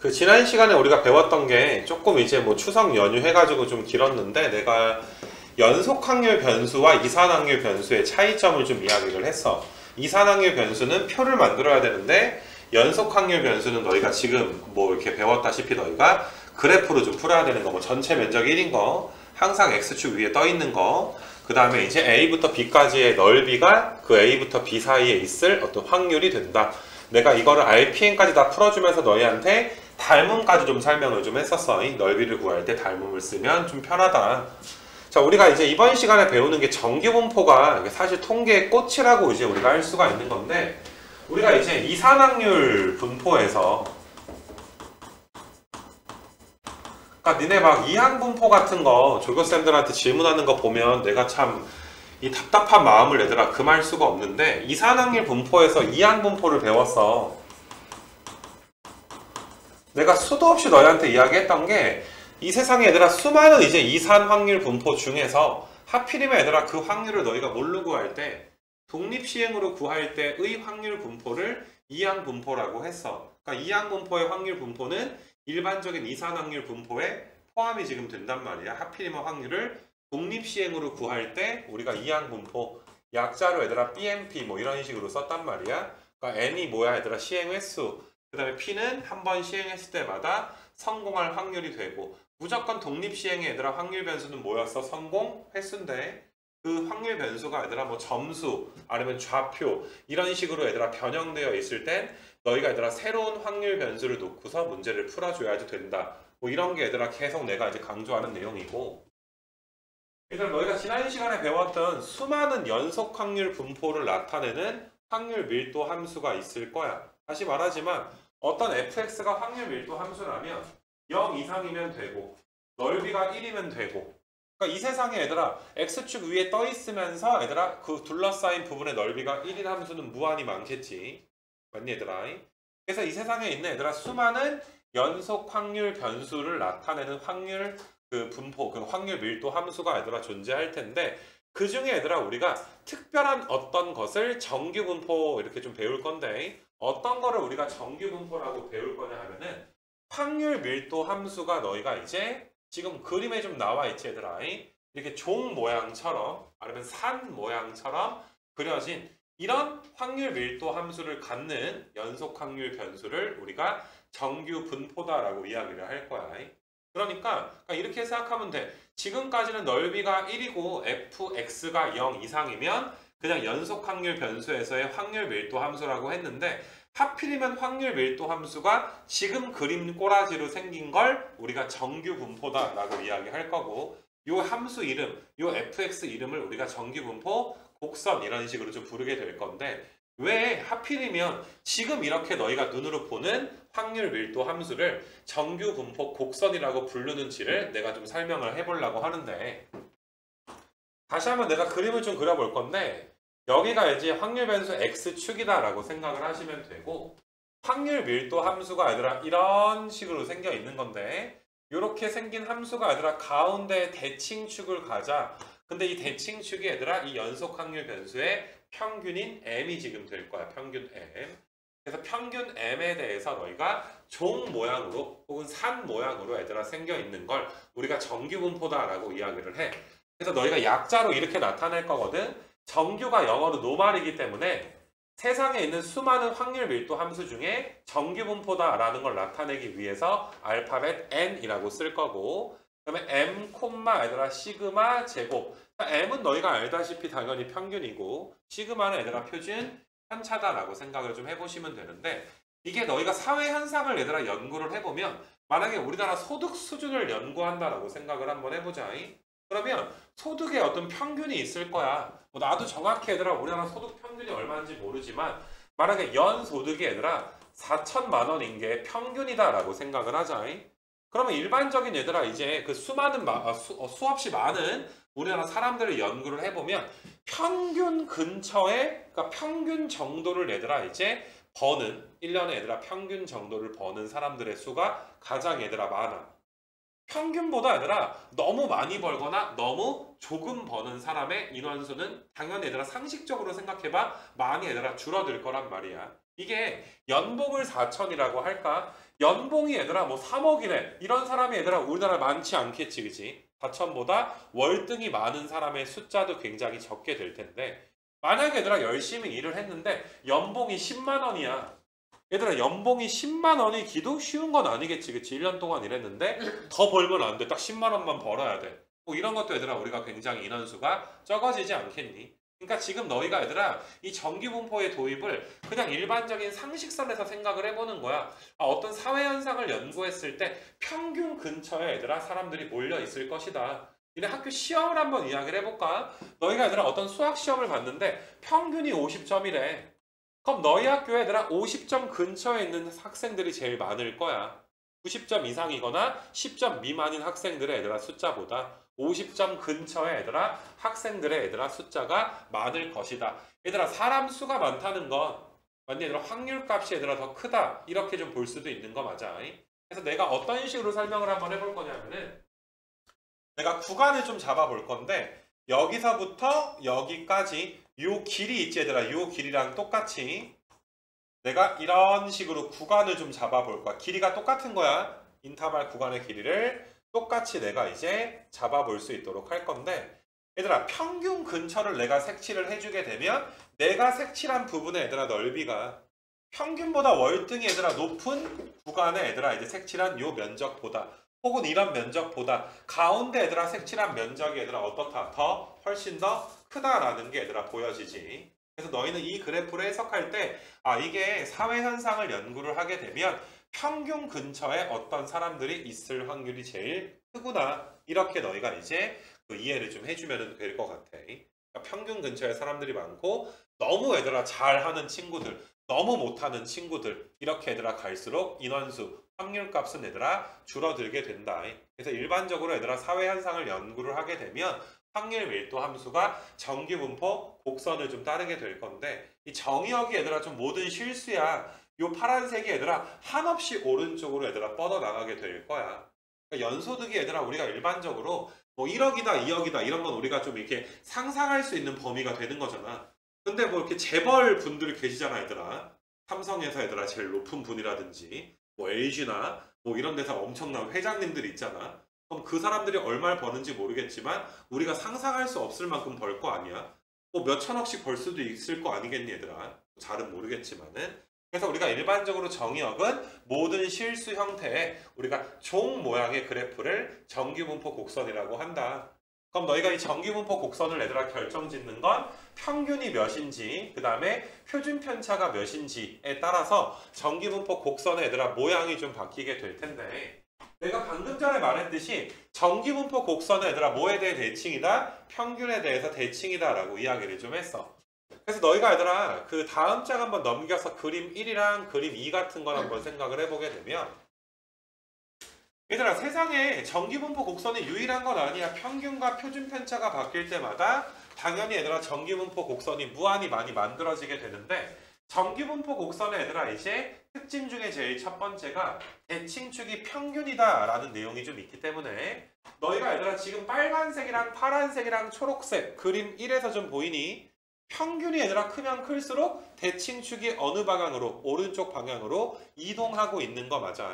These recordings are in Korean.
그 지난 시간에 우리가 배웠던 게 조금 이제 뭐 추석 연휴 해가지고 좀 길었는데 내가 연속 확률 변수와 이산 확률 변수의 차이점을 좀 이야기를 했어. 이산 확률 변수는 표를 만들어야 되는데 연속 확률 변수는 너희가 지금 뭐 이렇게 배웠다시피 너희가 그래프로 좀 풀어야 되는 거, 뭐 전체 면적 1인 거, 항상 x축 위에 떠 있는 거, 그 다음에 이제 a부터 b까지의 넓이가 그 a부터 b 사이에 있을 어떤 확률이 된다. 내가 이거를 RPN까지 다 풀어주면서 너희한테 닮음까지 좀 설명을 좀 했었어. 이 넓이를 구할 때 닮음을 쓰면 좀 편하다. 자, 우리가 이제 이번 시간에 배우는 게 정규분포가 사실 통계의 꽃이라고 이제 우리가 할 수가 있는 건데, 우리가 이제 이산확률 분포에서, 그러니까 니네 막 이항분포 같은 거 조교쌤들한테 질문하는 거 보면 내가 참 이 답답한 마음을 얘들아 금할 수가 없는데, 이산확률 분포에서 이항분포를 배웠어. 내가 수도 없이 너희한테 이야기했던 게, 이 세상에 얘들아 수많은 이제 이산 확률 분포 중에서 하필이면 얘들아 그 확률을 너희가 뭘로 구할 때, 독립시행으로 구할 때의 확률 분포를 이항 분포라고 했어. 그러니까 이항 분포의 확률 분포는 일반적인 이산 확률 분포에 포함이 지금 된단 말이야. 하필이면 확률을 독립시행으로 구할 때 우리가 이항 분포, 약자로 얘들아 BMP 뭐 이런 식으로 썼단 말이야. 그러니까 N이 뭐야 얘들아 시행 횟수, 그 다음에 P는 한 번 시행했을 때마다 성공할 확률이 되고, 무조건 독립시행의 얘들아 확률 변수는 뭐였어? 성공 횟수인데, 그 확률 변수가 얘들아 뭐 점수 아니면 좌표 이런 식으로 얘들아 변형되어 있을 땐 너희가 얘들아 새로운 확률 변수를 놓고서 문제를 풀어줘야지 된다. 뭐 이런 게 얘들아 계속 내가 이제 강조하는 내용이고, 일단 너희가 지난 시간에 배웠던 수많은 연속 확률 분포를 나타내는 확률 밀도 함수가 있을 거야. 다시 말하지만 어떤 fx가 확률 밀도 함수라면 0 이상이면 되고 넓이가 1이면 되고, 그러니까 이 세상에 얘들아 x축 위에 떠 있으면서 얘들아 그 둘러싸인 부분의 넓이가 1인 함수는 무한히 많겠지. 맞니 얘들아? 그래서 이 세상에 있는 얘들아 수많은 연속 확률 변수를 나타내는 확률 그 분포, 그 확률 밀도 함수가 얘들아 존재할 텐데, 그 중에 얘들아 우리가 특별한 어떤 것을 정규 분포 이렇게 좀 배울 건데, 어떤 거를 우리가 정규 분포라고 배울 거냐 하면은 확률 밀도 함수가 너희가 이제 지금 그림에 좀 나와 있지 얘들아. 이렇게 종 모양처럼 아니면 산 모양처럼 그려진 이런 확률 밀도 함수를 갖는 연속 확률 변수를 우리가 정규 분포다라고 이야기를 할 거야. 그러니까 이렇게 생각하면 돼. 지금까지는 넓이가 1이고 fx가 0 이상이면 그냥 연속 확률 변수에서의 확률 밀도 함수라고 했는데, 하필이면 확률 밀도 함수가 지금 그림 꼬라지로 생긴 걸 우리가 정규 분포다 라고 이야기할 거고, 요 함수 이름, 요 fx 이름을 우리가 정규 분포, 곡선 이런 식으로 좀 부르게 될 건데, 왜 하필이면 지금 이렇게 너희가 눈으로 보는 확률 밀도 함수를 정규 분포 곡선이라고 부르는지를 내가 좀 설명을 해보려고 하는데, 다시 한번 내가 그림을 좀 그려볼 건데, 여기가 이제 확률 변수 x축이다 라고 생각을 하시면 되고, 확률 밀도 함수가 얘들아 이런 식으로 생겨 있는 건데, 이렇게 생긴 함수가 얘들아 가운데 대칭축을 가자. 근데 이 대칭축이 얘들아 이 연속 확률 변수의 평균인 m이 지금 될 거야. 평균 m. 그래서 평균 m에 대해서 너희가 종 모양으로 혹은 산 모양으로 얘들아 생겨 있는 걸 우리가 정규 분포다라고 이야기를 해. 그래서 너희가 약자로 이렇게 나타낼 거거든. 정규가 영어로 노말이기 때문에 세상에 있는 수많은 확률 밀도 함수 중에 정규 분포다라는 걸 나타내기 위해서 알파벳 n이라고 쓸 거고, 그다음에 m, 얘들아 시그마 제곱. m은 너희가 알다시피 당연히 평균이고, 시그마는 얘들아 표준 편차다라고 생각을 좀 해보시면 되는데, 이게 너희가 사회 현상을 얘들아 연구를 해보면, 만약에 우리나라 소득 수준을 연구한다라고 생각을 한번 해보자. 그러면 소득의 어떤 평균이 있을 거야. 뭐 나도 정확히 얘들아 우리나라 소득 평균이 얼마인지 모르지만, 만약에 연 소득이 얘들아 4천만 원인 게 평균이다라고 생각을 하자. 그러면 일반적인 얘들아 이제 그 수많은 수없이 많은 우리나라 사람들을 연구를 해보면 평균 근처에, 그러니까 평균 정도를 얘들아 이제 버는, 1년에 얘들아 평균 정도를 버는 사람들의 수가 가장 얘들아 많아. 평균보다 얘들아 너무 많이 벌거나 너무 조금 버는 사람의 인원수는 당연히 얘들아 상식적으로 생각해봐 많이 얘들아 줄어들 거란 말이야. 이게 연봉을 4천이라고 할까? 연봉이 얘들아 뭐 3억이래. 이런 사람이 얘들아 우리나라 많지 않겠지, 그지? 4천보다 월등히 많은 사람의 숫자도 굉장히 적게 될 텐데 만약에 얘들아 열심히 일을 했는데 연봉이 10만 원이야. 얘들아 연봉이 10만 원이 기도 쉬운 건 아니겠지, 그치? 1년 동안 일했는데 더 벌면 안 돼. 딱 10만 원만 벌어야 돼. 뭐 이런 것도 얘들아 우리가 굉장히 인원수가 적어지지 않겠니? 그러니까 지금 너희가 얘들아 이 정기분포의 도입을 그냥 일반적인 상식선에서 생각을 해보는 거야. 어떤 사회현상을 연구했을 때 평균 근처에 얘들아 사람들이 몰려 있을 것이다. 니네 학교 시험을 한번 이야기를 해볼까? 너희가 얘들아 어떤 수학 시험을 봤는데 평균이 50점이래. 그럼 너희 학교에 얘들아 50점 근처에 있는 학생들이 제일 많을 거야. 90점 이상이거나 10점 미만인 학생들의 얘들아 숫자보다 50점 근처의 얘들아 학생들의 얘들아 숫자가 많을 것이다. 얘들아 사람 수가 많다는 건 완전 얘들아 확률값이 얘들아 더 크다. 이렇게 좀 볼 수도 있는 거 맞아. 그래서 내가 어떤 식으로 설명을 한번 해볼 거냐면은 내가 구간을 좀 잡아볼 건데 여기서부터 여기까지 요 길이 있지 얘들아. 요 길이랑 똑같이 내가 이런 식으로 구간을 좀 잡아볼 거야. 길이가 똑같은 거야. 인터벌 구간의 길이를 똑같이 내가 이제 잡아볼 수 있도록 할 건데 얘들아 평균 근처를 내가 색칠을 해주게 되면 내가 색칠한 부분의 얘들아 넓이가 평균보다 월등히 얘들아 높은 구간의 얘들아 이제 색칠한 요 면적보다 혹은 이런 면적보다 가운데 얘들아 색칠한 면적이 얘들아 어떻다? 더 훨씬 더 크다라는 게 얘들아 보여지지. 그래서 너희는 이 그래프를 해석할 때 이게 사회현상을 연구를 하게 되면 평균 근처에 어떤 사람들이 있을 확률이 제일 크구나. 이렇게 너희가 이제 그 이해를 좀 해주면 될 것 같아. 그러니까 평균 근처에 사람들이 많고 너무 얘들아 잘하는 친구들, 너무 못하는 친구들 이렇게 얘들아 갈수록 인원수, 확률값은 얘들아 줄어들게 된다. 그래서 일반적으로 얘들아 사회현상을 연구를 하게 되면 확률 밀도 함수가 정기분포 곡선을 좀 따르게 될 건데 이 정의역이 얘들아 좀 모든 실수야. 요 파란색이 얘들아 한없이 오른쪽으로 얘들아 뻗어나가게 될 거야. 그러니까 연소득이 얘들아 우리가 일반적으로 뭐 1억이다 2억이다 이런 건 우리가 좀 이렇게 상상할 수 있는 범위가 되는 거잖아. 근데 뭐 이렇게 재벌 분들이 계시잖아 얘들아. 삼성에서 얘들아 제일 높은 분이라든지 뭐 LG나 뭐 이런 데서 엄청난 회장님들이 있잖아. 그럼 그 사람들이 얼마를 버는지 모르겠지만 우리가 상상할 수 없을 만큼 벌 거 아니야. 뭐 몇 천억씩 벌 수도 있을 거 아니겠니 얘들아. 잘은 모르겠지만은. 그래서 우리가 일반적으로 정의역은 모든 실수 형태의 우리가 종 모양의 그래프를 정기분포 곡선이라고 한다. 그럼 너희가 이 정기분포 곡선을 얘들아 결정짓는 건 평균이 몇인지 그 다음에 표준 편차가 몇인지에 따라서 정기분포 곡선의 얘들아 모양이 좀 바뀌게 될 텐데 내가 방금 전에 말했듯이 정기분포 곡선의 얘들아 뭐에 대해 대칭이다? 평균에 대해서 대칭이다 라고 이야기를 좀 했어. 그래서 너희가 얘들아 그 다음 장 한번 넘겨서 그림 1이랑 그림 2 같은 걸 한번 생각을 해보게 되면 얘들아 세상에 정기분포 곡선이 유일한 건 아니야. 평균과 표준 편차가 바뀔 때마다 당연히 얘들아 정기분포 곡선이 무한히 많이 만들어지게 되는데 정기분포 곡선의 얘들아 이제 특징 중에 제일 첫 번째가 대칭축이 평균이다 라는 내용이 좀 있기 때문에 너희가 얘들아 지금 빨간색이랑 파란색이랑 초록색 그림 1에서 좀 보이니? 평균이 얘들아 크면 클수록 대칭축이 어느 방향으로 오른쪽 방향으로 이동하고 있는 거 맞아.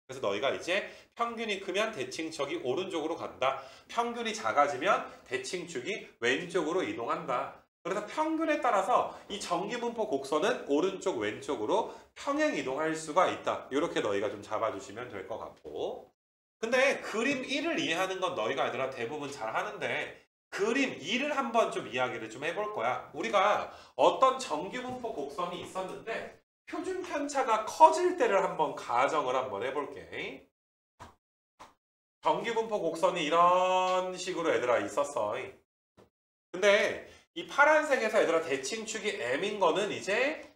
그래서 너희가 이제 평균이 크면 대칭축이 오른쪽으로 간다. 평균이 작아지면 대칭축이 왼쪽으로 이동한다. 그래서 평균에 따라서 이 정기분포 곡선은 오른쪽 왼쪽으로 평행 이동할 수가 있다. 이렇게 너희가 좀 잡아주시면 될 것 같고 근데 그림 1을 이해하는 건 너희가 얘들아 대부분 잘 하는데 그림 2를 한번 좀 이야기를 좀 해볼 거야. 우리가 어떤 정기분포 곡선이 있었는데 표준 편차가 커질 때를 한번 가정을 한번 해볼게. 정기분포 곡선이 이런 식으로 얘들아 있었어. 근데 이 파란색에서 얘들아 대칭축이 M인 거는 이제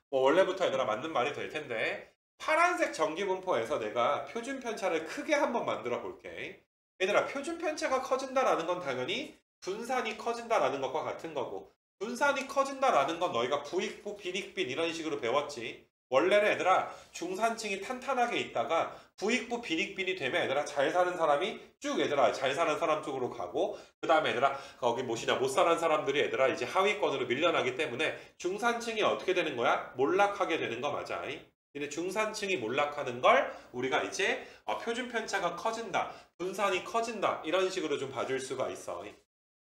뭐 원래부터 얘들아 맞는 말이 될 텐데 파란색 정기분포에서 내가 표준 편차를 크게 한번 만들어 볼게. 얘들아 표준 편차가 커진다라는 건 당연히 분산이 커진다라는 것과 같은 거고 분산이 커진다라는 건 너희가 부익부, 빈익빈 이런 식으로 배웠지. 원래는 얘들아 중산층이 탄탄하게 있다가 부익부 빈익빈이 되면 얘들아 잘 사는 사람이 쭉 얘들아 잘 사는 사람 쪽으로 가고, 그 다음에 얘들아 거기 뭐시냐 못 사는 사람들이 얘들아 이제 하위권으로 밀려나기 때문에 중산층이 어떻게 되는 거야? 몰락하게 되는 거 맞아. 근데 중산층이 몰락하는 걸 우리가 이제 표준 편차가 커진다, 분산이 커진다 이런 식으로 좀 봐줄 수가 있어.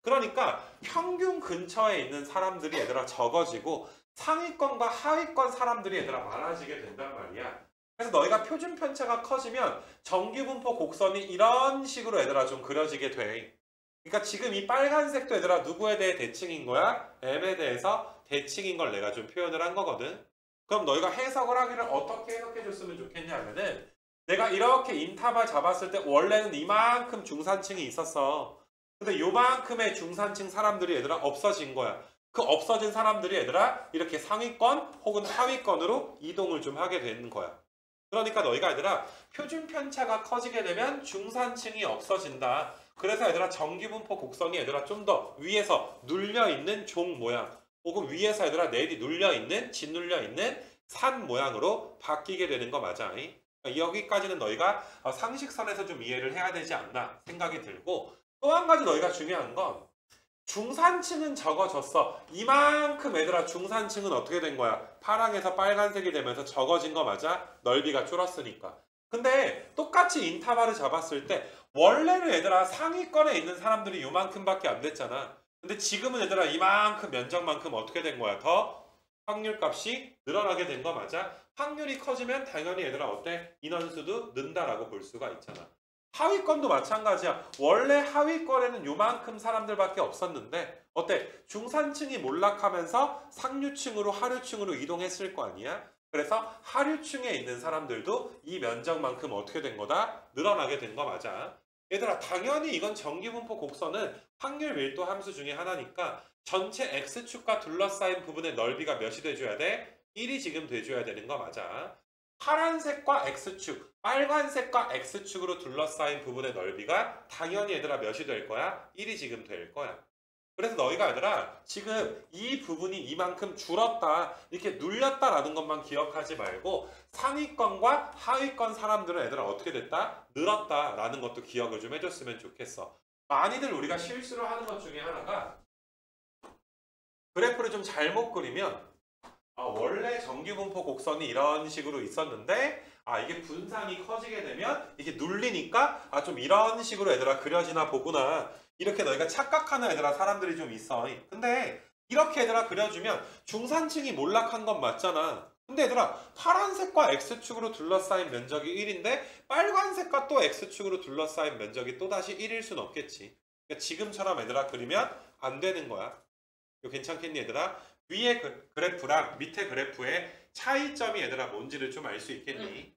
그러니까 평균 근처에 있는 사람들이 얘들아 적어지고 상위권과 하위권 사람들이 얘들아 많아지게 된단 말이야. 그래서 너희가 표준 편차가 커지면 정규분포 곡선이 이런 식으로 얘들아 좀 그려지게 돼. 그러니까 지금 이 빨간색도 얘들아 누구에 대해 대칭인 거야? M에 대해서 대칭인 걸 내가 좀 표현을 한 거거든. 그럼 너희가 해석을 하기를 어떻게 해석해 줬으면 좋겠냐면은, 내가 이렇게 인터벌 잡았을 때 원래는 이만큼 중산층이 있었어. 근데 요만큼의 중산층 사람들이 얘들아 없어진 거야. 그 없어진 사람들이 얘들아 이렇게 상위권 혹은 하위권으로 이동을 좀 하게 되는 거야. 그러니까 너희가 얘들아 표준 편차가 커지게 되면 중산층이 없어진다. 그래서 얘들아 정규분포 곡선이 얘들아 좀 더 위에서 눌려있는 종 모양, 혹은 위에서 얘들아 내리 눌려있는, 짓눌려있는 산 모양으로 바뀌게 되는 거 맞아. 여기까지는 너희가 상식선에서 좀 이해를 해야 되지 않나 생각이 들고, 또 한 가지 너희가 중요한 건 중산층은 적어졌어. 이만큼 얘들아 중산층은 어떻게 된 거야? 파랑에서 빨간색이 되면서 적어진 거 맞아? 넓이가 줄었으니까. 근데 똑같이 인터벌을 잡았을 때 원래는 얘들아 상위권에 있는 사람들이 요만큼밖에 안 됐잖아. 근데 지금은 얘들아 이만큼 면적만큼 어떻게 된 거야? 더 확률값이 늘어나게 된 거 맞아? 확률이 커지면 당연히 얘들아 어때? 인원수도 는다라고 볼 수가 있잖아. 하위권도 마찬가지야. 원래 하위권에는 요만큼 사람들밖에 없었는데 어때? 중산층이 몰락하면서 상류층으로 하류층으로 이동했을 거 아니야? 그래서 하류층에 있는 사람들도 이 면적만큼 어떻게 된 거다? 늘어나게 된 거 맞아. 얘들아 당연히 이건 정규분포 곡선은 확률 밀도 함수 중에 하나니까 전체 X축과 둘러싸인 부분의 넓이가 몇이 돼줘야 돼? 1이 지금 돼줘야 되는 거 맞아. 파란색과 X축, 빨간색과 X축으로 둘러싸인 부분의 넓이가 당연히 얘들아 몇이 될 거야? 1이 지금 될 거야. 그래서 너희가 얘들아 지금 이 부분이 이만큼 줄었다, 이렇게 눌렸다라는 것만 기억하지 말고 상위권과 하위권 사람들은 얘들아 어떻게 됐다? 늘었다라는 것도 기억을 좀 해줬으면 좋겠어. 많이들 우리가 실수를 하는 것 중에 하나가 그래프를 좀 잘못 그리면 원래 정규분포 곡선이 이런 식으로 있었는데 이게 분산이 커지게 되면 이게 눌리니까 좀 이런 식으로 얘들아 그려지나 보구나, 이렇게 너희가 착각하는 얘들아 사람들이 좀 있어. 근데 이렇게 얘들아 그려주면 중산층이 몰락한 건 맞잖아. 근데 얘들아 파란색과 X축으로 둘러싸인 면적이 1인데 빨간색과 또 X축으로 둘러싸인 면적이 또다시 1일 순 없겠지. 그러니까 지금처럼 얘들아 그리면 안 되는 거야. 이거 괜찮겠니 얘들아? 위에 그래프랑 밑에 그래프의 차이점이 얘들아 뭔지를 좀 알 수 있겠니?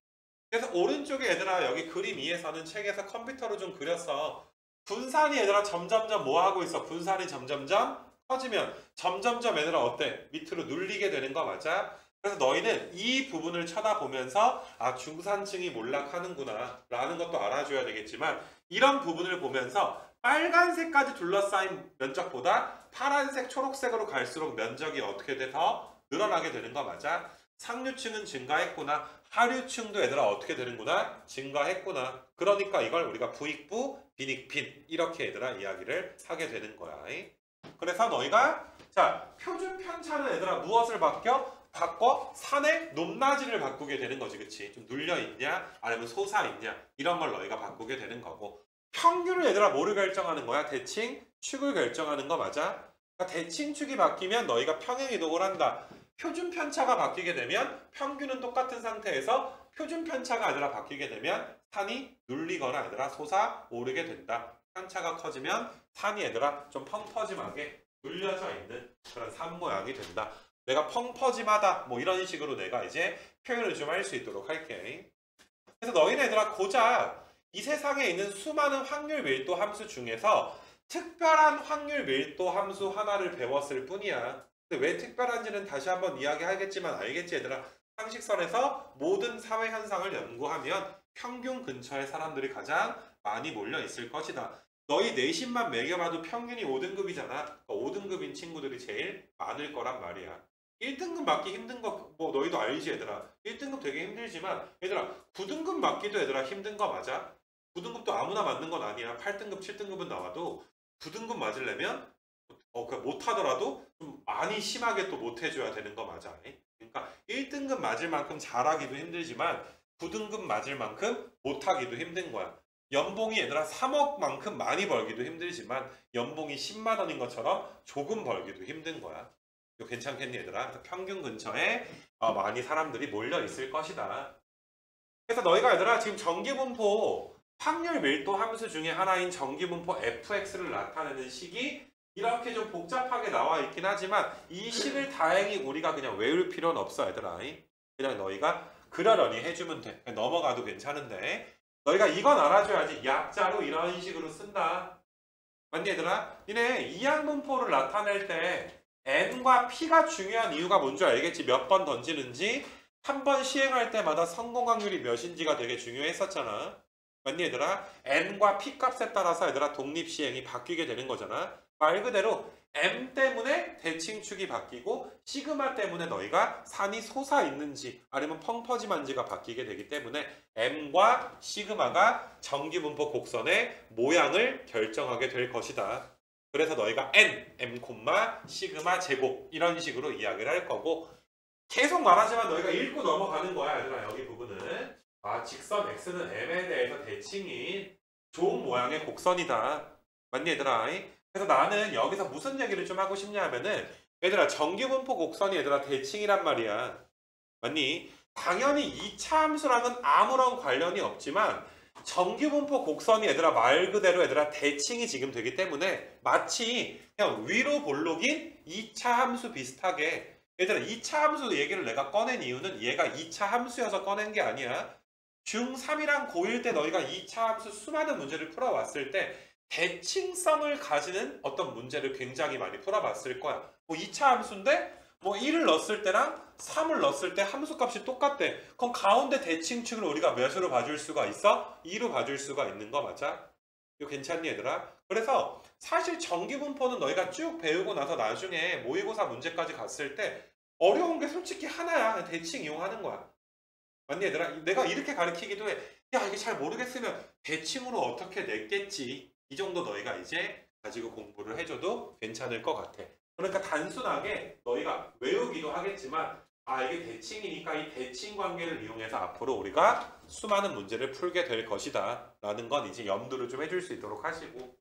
그래서 오른쪽에 얘들아 여기 그림 2에서는 책에서 컴퓨터로 좀 그렸어. 분산이 얘들아 점점점 뭐 하고 있어? 분산이 점점점 커지면 점점점 얘들아 어때? 밑으로 눌리게 되는 거 맞아? 그래서 너희는 이 부분을 쳐다보면서 중산층이 몰락하는구나 라는 것도 알아줘야 되겠지만, 이런 부분을 보면서 빨간색까지 둘러싸인 면적보다 파란색, 초록색으로 갈수록 면적이 어떻게 돼? 더 늘어나게 되는 거 맞아? 상류층은 증가했구나, 하류층도 얘들아 어떻게 되는구나? 증가했구나. 그러니까 이걸 우리가 부익부, 빈익빈 이렇게 얘들아 이야기를 하게 되는 거야. 그래서 너희가 표준 편차는 얘들아 무엇을 바꿔 산의 높낮이를 바꾸게 되는 거지. 그치? 좀 눌려있냐 아니면 솟아있냐 이런 걸 너희가 바꾸게 되는 거고, 평균을 얘들아 뭐를 결정하는 거야? 대칭축을 결정하는 거 맞아? 그러니까 대칭축이 바뀌면 너희가 평행이동을 한다. 표준 편차가 바뀌게 되면 평균은 똑같은 상태에서 표준 편차가 아니라 바뀌게 되면 산이 눌리거나 얘들아 솟아오르게 된다. 편차가 커지면 산이 얘들아 좀 펑퍼짐하게 눌려져 있는 그런 산 모양이 된다. 내가 펑퍼짐하다 뭐 이런 식으로 내가 이제 표현을 좀 할 수 있도록 할게. 그래서 너희는 얘들아 고작 이 세상에 있는 수많은 확률 밀도 함수 중에서 특별한 확률 밀도 함수 하나를 배웠을 뿐이야. 근데 왜 특별한지는 다시 한번 이야기하겠지만 알겠지 얘들아? 상식선에서 모든 사회 현상을 연구하면 평균 근처의 사람들이 가장 많이 몰려 있을 것이다. 너희 내신만 매겨봐도 평균이 5등급이잖아. 그러니까 5등급인 친구들이 제일 많을 거란 말이야. 1등급 맞기 힘든 거 뭐 너희도 알지 얘들아. 1등급 되게 힘들지만 얘들아 9등급 맞기도 얘들아 힘든 거 맞아? 9등급도 아무나 맞는 건 아니야. 8등급, 7등급은 나와도 9등급 맞으려면 그 못하더라도 좀 많이 심하게 또 못해줘야 되는 거 맞아. 그러니까 1등급 맞을 만큼 잘하기도 힘들지만 9등급 맞을 만큼 못하기도 힘든 거야. 연봉이 얘들아 3억만큼 많이 벌기도 힘들지만 연봉이 10만 원인 것처럼 조금 벌기도 힘든 거야. 이거 괜찮겠니 얘들아? 그래서 평균 근처에 많이 사람들이 몰려 있을 것이다. 그래서 너희가 얘들아 지금 전기분포 확률 밀도 함수 중에 하나인 전기분포 fx를 나타내는 식이 이렇게 좀 복잡하게 나와 있긴 하지만 이 식을 다행히 우리가 그냥 외울 필요는 없어 얘들아. 그냥 너희가 그러려니 해주면 돼. 넘어가도 괜찮은데 너희가 이건 알아줘야지. 약자로 이런 식으로 쓴다. 맞니 얘들아? 니네 이항분포를 나타낼 때 n과 p가 중요한 이유가 뭔지 알겠지? 몇 번 던지는지 한 번 시행할 때마다 성공 확률이 몇인지가 되게 중요했었잖아. 맞니 얘들아? n과 p 값에 따라서 얘들아 독립시행이 바뀌게 되는 거잖아. 말 그대로 m 때문에 대칭축이 바뀌고 시그마 때문에 너희가 산이 솟아있는지 아니면 펑퍼짐한지가 바뀌게 되기 때문에 m과 시그마가 전기분포 곡선의 모양을 결정하게 될 것이다. 그래서 너희가 n, m, 시그마 제곱 이런 식으로 이야기를 할 거고 계속 말하지만 너희가 읽고 넘어가는 거야 얘들아. 여기 부분은 직선 x는 m에 대해서 대칭인 좋은 모양의 곡선이다. 맞니 얘들아? 그래서 나는 여기서 무슨 얘기를 좀 하고 싶냐 하면은 얘들아 전기분포 곡선이 얘들아 대칭이란 말이야. 맞니? 당연히 2차 함수랑은 아무런 관련이 없지만 전기분포 곡선이 얘들아 말 그대로 얘들아 대칭이 지금 되기 때문에 마치 그냥 위로 볼록인 2차 함수 비슷하게 얘들아 2차 함수 얘기를 내가 꺼낸 이유는 얘가 2차 함수여서 꺼낸 게 아니야. 중3이랑 고1 때 너희가 2차 함수 수많은 문제를 풀어왔을 때 대칭성을 가지는 어떤 문제를 굉장히 많이 풀어봤을 거야. 뭐 2차 함수인데 뭐 1을 넣었을 때랑 3을 넣었을 때 함수값이 똑같대. 그럼 가운데 대칭축을 우리가 몇으로 봐줄 수가 있어? 2로 봐줄 수가 있는 거 맞아? 이거 괜찮니 얘들아? 그래서 사실 전기분포는 너희가 쭉 배우고 나서 나중에 모의고사 문제까지 갔을 때 어려운 게 솔직히 하나야. 대칭 이용하는 거야. 맞니 얘들아? 내가 이렇게 가르치기도 해. 야 이게 잘 모르겠으면 대칭으로 어떻게 냈겠지. 이 정도 너희가 이제 가지고 공부를 해줘도 괜찮을 것 같아. 그러니까 단순하게 너희가 외우기도 하겠지만 이게 대칭이니까 이 대칭 관계를 이용해서 앞으로 우리가 수많은 문제를 풀게 될 것이다 라는 건 이제 염두를 좀 해줄 수 있도록 하시고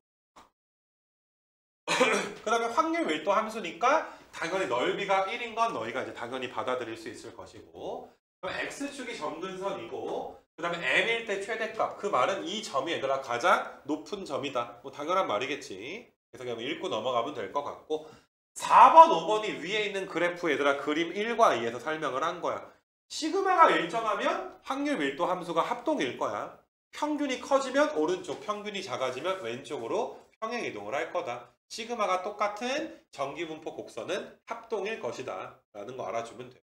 그 다음에 확률 밀도 함수니까 당연히 넓이가 1인 건 너희가 이제 당연히 받아들일 수 있을 것이고 그럼 x축이 점근선이고 그 다음에 m일 때 최대값 그 말은 이 점이 얘들아 가장 높은 점이다. 뭐 당연한 말이겠지. 그래서 그냥 읽고 넘어가면 될 것 같고 4번, 5번이 위에 있는 그래프 얘들아 그림 1과 2에서 설명을 한 거야. 시그마가 일정하면 확률 밀도 함수가 합동일 거야. 평균이 커지면 오른쪽, 평균이 작아지면 왼쪽으로 평행 이동을 할 거다. 시그마가 똑같은 전기분포 곡선은 합동일 것이다 라는 거 알아주면 돼.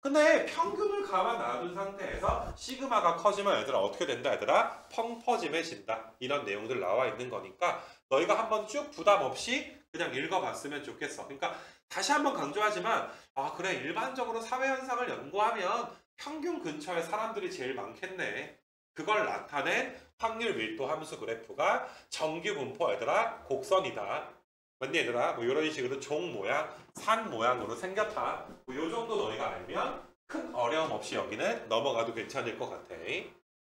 근데 평균을 가만 놔둔 상태에서 시그마가 커지면 얘들아 어떻게 된다 얘들아? 펑퍼짐해진다. 이런 내용들 나와 있는 거니까 너희가 한번 쭉 부담 없이 그냥 읽어봤으면 좋겠어. 그러니까 다시 한번 강조하지만 그래 일반적으로 사회현상을 연구하면 평균 근처에 사람들이 제일 많겠네. 그걸 나타낸 확률 밀도 함수 그래프가 전기분포 얘들아 곡선이다. 맞니 얘들아? 뭐 이런 식으로 종 모양, 산 모양으로 생겼다. 뭐 요 정도 너희가 알면 큰 어려움 없이 여기는 넘어가도 괜찮을 것 같아.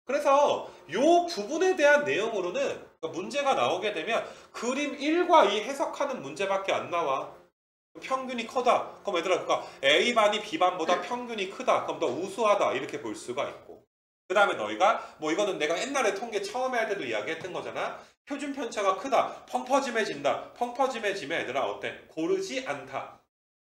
그래서 요 부분에 대한 내용으로는 문제가 나오게 되면 그림 1과 2 해석하는 문제밖에 안 나와. 평균이 크다. 그럼 얘들아 그러니까 A반이 B반보다 평균이 크다. 그럼 더 우수하다. 이렇게 볼 수가 있고. 그 다음에 너희가 뭐 이거는 내가 옛날에 통계 처음에 할 때도 이야기했던 거잖아. 표준 편차가 크다. 펑퍼짐해진다. 펑퍼짐해지면 얘들아 어때? 고르지 않다.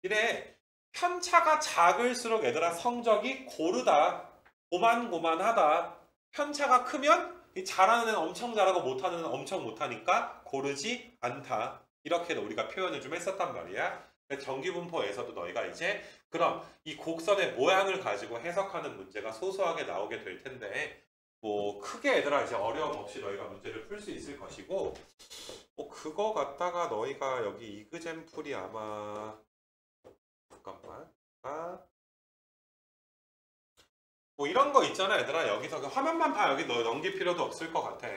이래 편차가 작을수록 얘들아 성적이 고르다. 고만고만하다. 편차가 크면 잘하는 애는 엄청 잘하고 못하는 애는 엄청 못하니까 고르지 않다. 이렇게도 우리가 표현을 좀 했었단 말이야. 전기분포에서도 너희가 이제 그럼 이 곡선의 모양을 가지고 해석하는 문제가 소소하게 나오게 될 텐데 뭐 크게 얘들아 이제 어려움 없이 너희가 문제를 풀 수 있을 것이고 뭐 그거 갖다가 너희가 여기 이그잼플이 아마 잠깐만. 뭐 이런 거 있잖아 얘들아. 여기서 그 화면만 봐. 여기 너 넘길 필요도 없을 것 같아.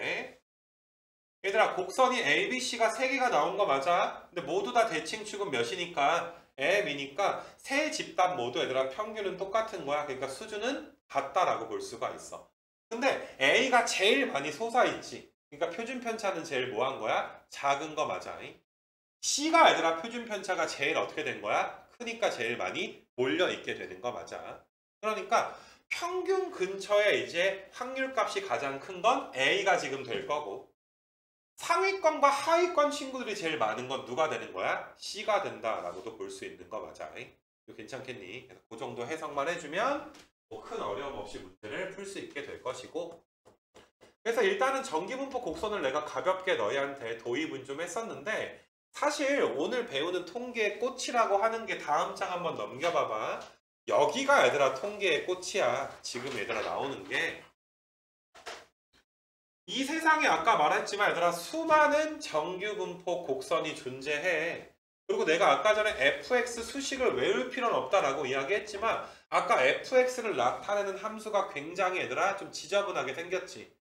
얘들아 곡선이 ABC가 3개가 나온 거 맞아? 근데 모두 다 대칭축은 몇이니까 M이니까 세 집단 모두 얘들아 평균은 똑같은 거야. 그러니까 수준은 같다라고 볼 수가 있어. 근데 A가 제일 많이 솟아있지. 그러니까 표준 편차는 제일 뭐 한 거야? 작은 거 맞아. C가 얘들아 표준 편차가 제일 어떻게 된 거야? 크니까 제일 많이 몰려있게 되는 거 맞아. 그러니까 평균 근처에 이제 확률값이 가장 큰 건 A가 지금 될 거고 상위권과 하위권 친구들이 제일 많은 건 누가 되는 거야? C가 된다라고도 볼 수 있는 거 맞아. 이거 괜찮겠니? 그래서 그 정도 해석만 해주면 뭐 큰 어려움 없이 문제를 풀 수 있게 될 것이고 그래서 일단은 전기분포 곡선을 내가 가볍게 너희한테 도입은 좀 했었는데 사실 오늘 배우는 통계의 꽃이라고 하는 게 다음 장 한번 넘겨봐봐. 여기가 얘들아 통계의 꽃이야. 지금 얘들아 나오는 게 이 세상에 아까 말했지만 얘들아 수많은 정규분포 곡선이 존재해. 그리고 내가 아까 전에 fx 수식을 외울 필요는 없다라고 이야기했지만 아까 fx를 나타내는 함수가 굉장히 얘들아 좀 지저분하게 생겼지.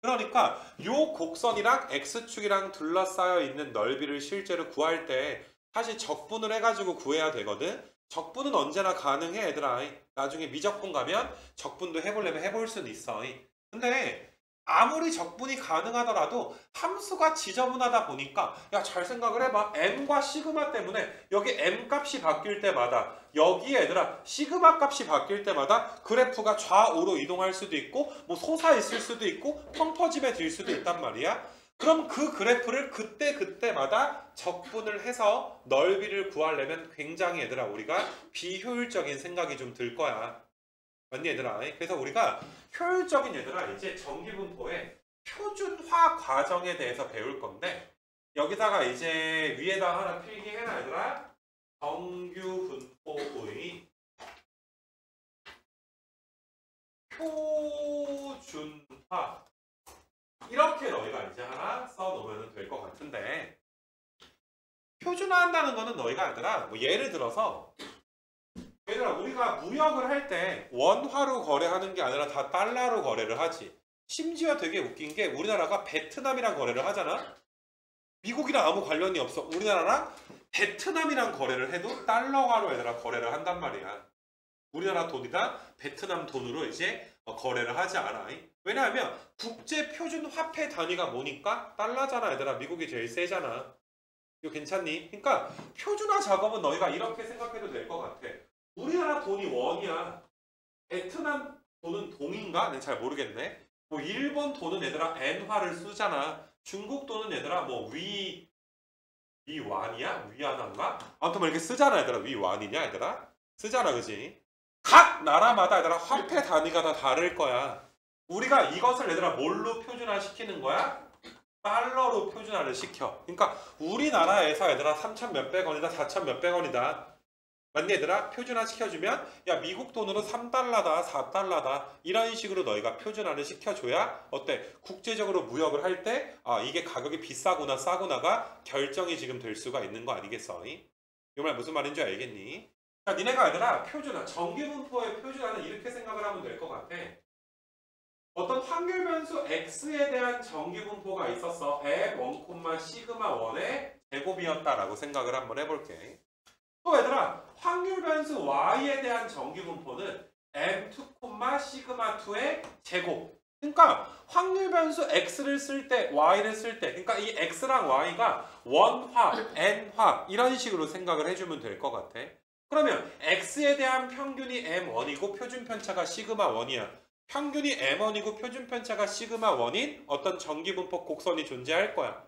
그러니까 요 곡선이랑 x축이랑 둘러싸여 있는 넓이를 실제로 구할 때 사실 적분을 해가지고 구해야 되거든. 적분은 언제나 가능해 얘들아. 나중에 미적분 가면 적분도 해보려면 해볼 수는 있어. 근데 아무리 적분이 가능하더라도 함수가 지저분하다 보니까 야 잘 생각을 해봐. m과 시그마 때문에 여기 m 값이 바뀔 때마다 여기 얘들아 시그마 값이 바뀔 때마다 그래프가 좌우로 이동할 수도 있고 뭐 솟아 있을 수도 있고 펑퍼짐해질 수도 있단 말이야. 그럼 그 그래프를 그때마다 적분을 해서 넓이를 구하려면 굉장히 얘들아 우리가 비효율적인 생각이 좀 들 거야. 맞니 얘들아? 그래서 우리가 효율적인 얘들아 이제 전기분포의 표준화 과정에 대해서 배울 건데 여기다가 이제 위에다 하나 필기해놔 얘들아. 정규분포의 표준화 이렇게 너희가 이제 하나 써놓으면 될 것 같은데 표준화한다는 거는 너희가 얘들아 뭐 예를 들어서 얘들아 우리가 무역을 할 때 원화로 거래하는 게 아니라 다 달러로 거래를 하지. 심지어 되게 웃긴 게 우리나라가 베트남이랑 거래를 하잖아. 미국이랑 아무 관련이 없어. 우리나라랑 베트남이랑 거래를 해도 달러화로 얘들아 거래를 한단 말이야. 우리나라 돈이다 베트남 돈으로 이제 거래를 하지 않아. 왜냐하면 국제 표준 화폐 단위가 뭐니까 달러잖아 얘들아. 미국이 제일 세잖아. 이거 괜찮니? 그러니까 표준화 작업은 너희가 이렇게 생각해도 될 것 같아. 우리나라 돈이 원이야. 베트남 돈은 동인가? 난 잘 모르겠네. 뭐 일본 돈은 얘들아 엔화를 쓰잖아. 중국 돈은 얘들아 뭐 위완이야? 위안화인가? 아무튼 뭐 이렇게 쓰잖아 얘들아. 위완이냐 얘들아? 쓰잖아 그지? 각 나라마다 얘들아 화폐 단위가 다 다를 거야. 우리가 이것을 얘들아 뭘로 표준화 시키는 거야? 달러로 표준화를 시켜. 그러니까 우리나라에서 얘들아 3천 몇백 원이다 4천 몇백 원이다. 맞니 얘들아? 표준화 시켜주면 야 미국 돈으로 3달러다 4달러다 이런 식으로 너희가 표준화를 시켜줘야 어때? 국제적으로 무역을 할 때 아 이게 가격이 비싸구나 싸구나가 결정이 지금 될 수가 있는 거 아니겠어? 이 말 무슨 말인지 알겠니? 자 니네가 얘들아 표준화 정규분포의 표준화는 이렇게 생각을 하면 될 것 같아. 어떤 확률 변수 x에 대한 정규분포가 있었어. f1, 시그마 1의 제곱이었다라고 생각을 한번 해볼게. 또 얘들아 확률 변수 y에 대한 정규분포는 m2, 시그마 2의 제곱. 그러니까 확률 변수 x를 쓸 때 y를 쓸 때 그러니까 이 x랑 y가 원화, n화 이런 식으로 생각을 해주면 될 것 같아. 그러면 x에 대한 평균이 m1이고 표준 편차가 시그마 1이야. 평균이 m1이고 표준 편차가 시그마 1인 어떤 정기분포 곡선이 존재할 거야.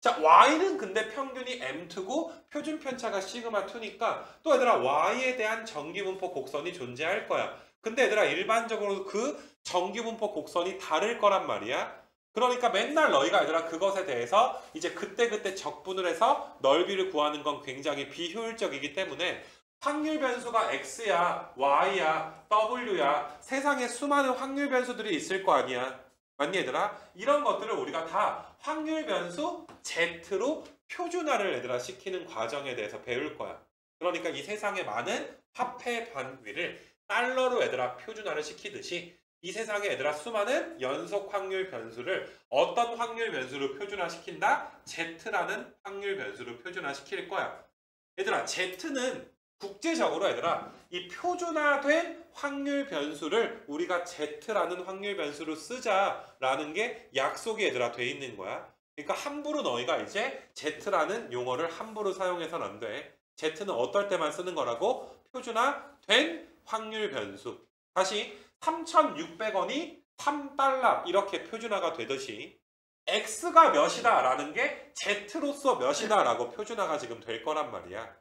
자, y는 근데 평균이 m2고 표준 편차가 시그마 2니까 또 얘들아 y에 대한 정기분포 곡선이 존재할 거야. 근데 얘들아 일반적으로 그 정기분포 곡선이 다를 거란 말이야. 그러니까 맨날 너희가 얘들아 그것에 대해서 이제 그때그때 적분을 해서 넓이를 구하는 건 굉장히 비효율적이기 때문에 확률 변수가 x야, y야, w야 세상에 수많은 확률 변수들이 있을 거 아니야. 맞니 얘들아? 이런 것들을 우리가 다 확률 변수 z로 표준화를 얘들아 시키는 과정에 대해서 배울 거야. 그러니까 이 세상의 많은 화폐 반위를 달러로 얘들아 표준화를 시키듯이 이 세상에 얘들아 수많은 연속 확률 변수를 어떤 확률 변수로 표준화시킨다? Z라는 확률 변수로 표준화시킬 거야. 얘들아 Z는 국제적으로 얘들아 이 표준화된 확률 변수를 우리가 Z라는 확률 변수로 쓰자라는 게 약속이 얘들아 돼 있는 거야. 그러니까 함부로 너희가 이제 Z라는 용어를 함부로 사용해서는 안 돼. Z는 어떨 때만 쓰는 거라고? 표준화된 확률 변수. 다시 3,600원이 3달러 이렇게 표준화가 되듯이 X가 몇이다 라는 게 Z로서 몇이다 라고 표준화가 지금 될 거란 말이야.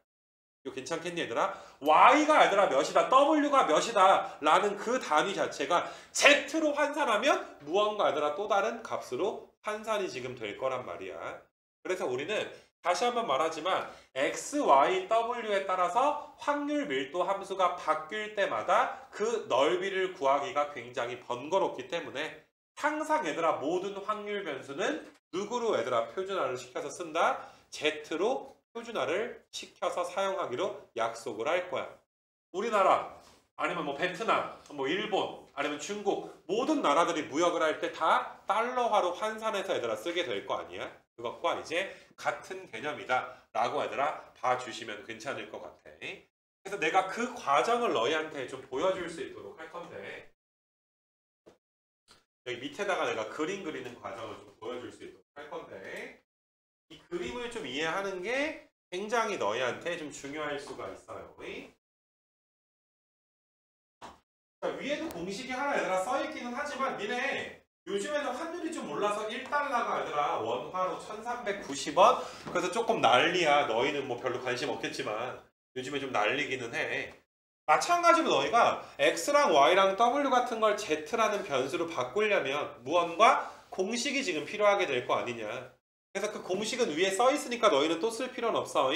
이거 괜찮겠니 얘들아? Y가 얘들아 몇이다, W가 몇이다 라는 그 단위 자체가 Z로 환산하면 무언가 얘들아 또 다른 값으로 환산이 지금 될 거란 말이야. 그래서 우리는 다시 한번 말하지만 X, Y, W에 따라서 확률 밀도 함수가 바뀔 때마다 그 넓이를 구하기가 굉장히 번거롭기 때문에 항상 얘들아 모든 확률 변수는 누구로 얘들아 표준화를 시켜서 쓴다? Z로 표준화를 시켜서 사용하기로 약속을 할 거야. 우리나라 아니면 뭐 베트남, 뭐 일본 아니면 중국 모든 나라들이 무역을 할 때 다 달러화로 환산해서 얘들아 쓰게 될 거 아니야? 그것과 이제 같은 개념이다 라고 얘들아 봐주시면 괜찮을 것 같아. 그래서 내가 그 과정을 너희한테 좀 보여줄 수 있도록 할 건데 여기 밑에다가 내가 그림 그리는 과정을 좀 보여줄 수 있도록 할 건데 이 그림을 좀 이해하는 게 굉장히 너희한테 좀 중요할 수가 있어요. 자, 위에도 공식이 하나 얘들아 써있기는 하지만 니네 요즘에는 환율이 좀 올라서 1달러가 얘들아 원화로 1390원? 그래서 조금 난리야. 너희는 뭐 별로 관심 없겠지만 요즘에 좀 난리기는 해. 마찬가지로 너희가 X랑 Y랑 W 같은 걸 Z라는 변수로 바꾸려면 무언가 공식이 지금 필요하게 될 거 아니냐. 그래서 그 공식은 위에 써 있으니까 너희는 또 쓸 필요는 없어.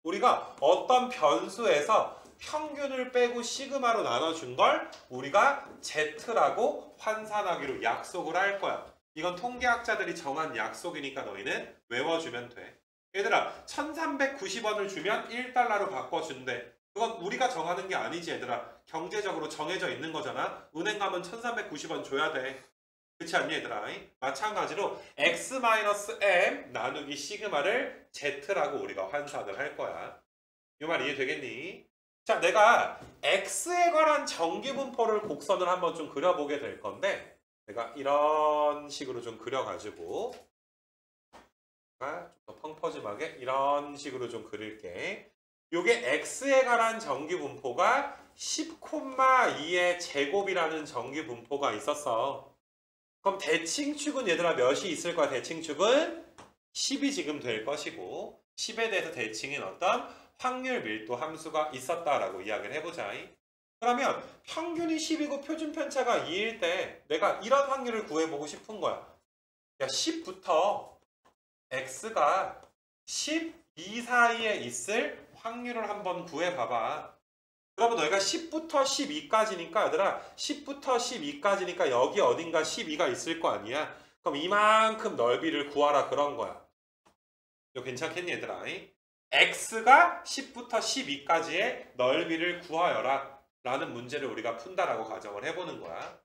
우리가 어떤 변수에서 평균을 빼고 시그마로 나눠준 걸 우리가 Z라고 환산하기로 약속을 할 거야. 이건 통계학자들이 정한 약속이니까 너희는 외워주면 돼. 얘들아 1390원을 주면 1달러로 바꿔준대. 그건 우리가 정하는 게 아니지 얘들아. 경제적으로 정해져 있는 거잖아. 은행 가면 1390원 줘야 돼. 그렇지 않니 얘들아? 마찬가지로 x-m 나누기 시그마를 Z라고 우리가 환산을 할 거야. 이 말 이해되겠니? 자, 내가 x에 관한 정기분포를 곡선을 한번 좀 그려보게 될 건데 내가 이런 식으로 좀 그려가지고 좀 더 펑퍼짐하게 이런 식으로 좀 그릴게. 요게 x에 관한 정기분포가 10,2의 제곱이라는 정기분포가 있었어. 그럼 대칭축은 얘들아 몇이 있을 거야? 대칭축은 10이 지금 될 것이고 10에 대해서 대칭인 어떤 확률 밀도 함수가 있었다라고 이야기를 해보자. 그러면 평균이 10이고 표준 편차가 2일 때 내가 이런 확률을 구해보고 싶은 거야. 야, 10부터 x가 12 사이에 있을 확률을 한번 구해봐봐. 그러면 너희가 10부터 12까지니까 얘들아 10부터 12까지니까 여기 어딘가 12가 있을 거 아니야. 그럼 이만큼 넓이를 구하라 그런 거야. 이거 괜찮겠니 얘들아? x가 10부터 12까지의 넓이를 구하여라 라는 문제를 우리가 푼다라고 가정을 해보는 거야.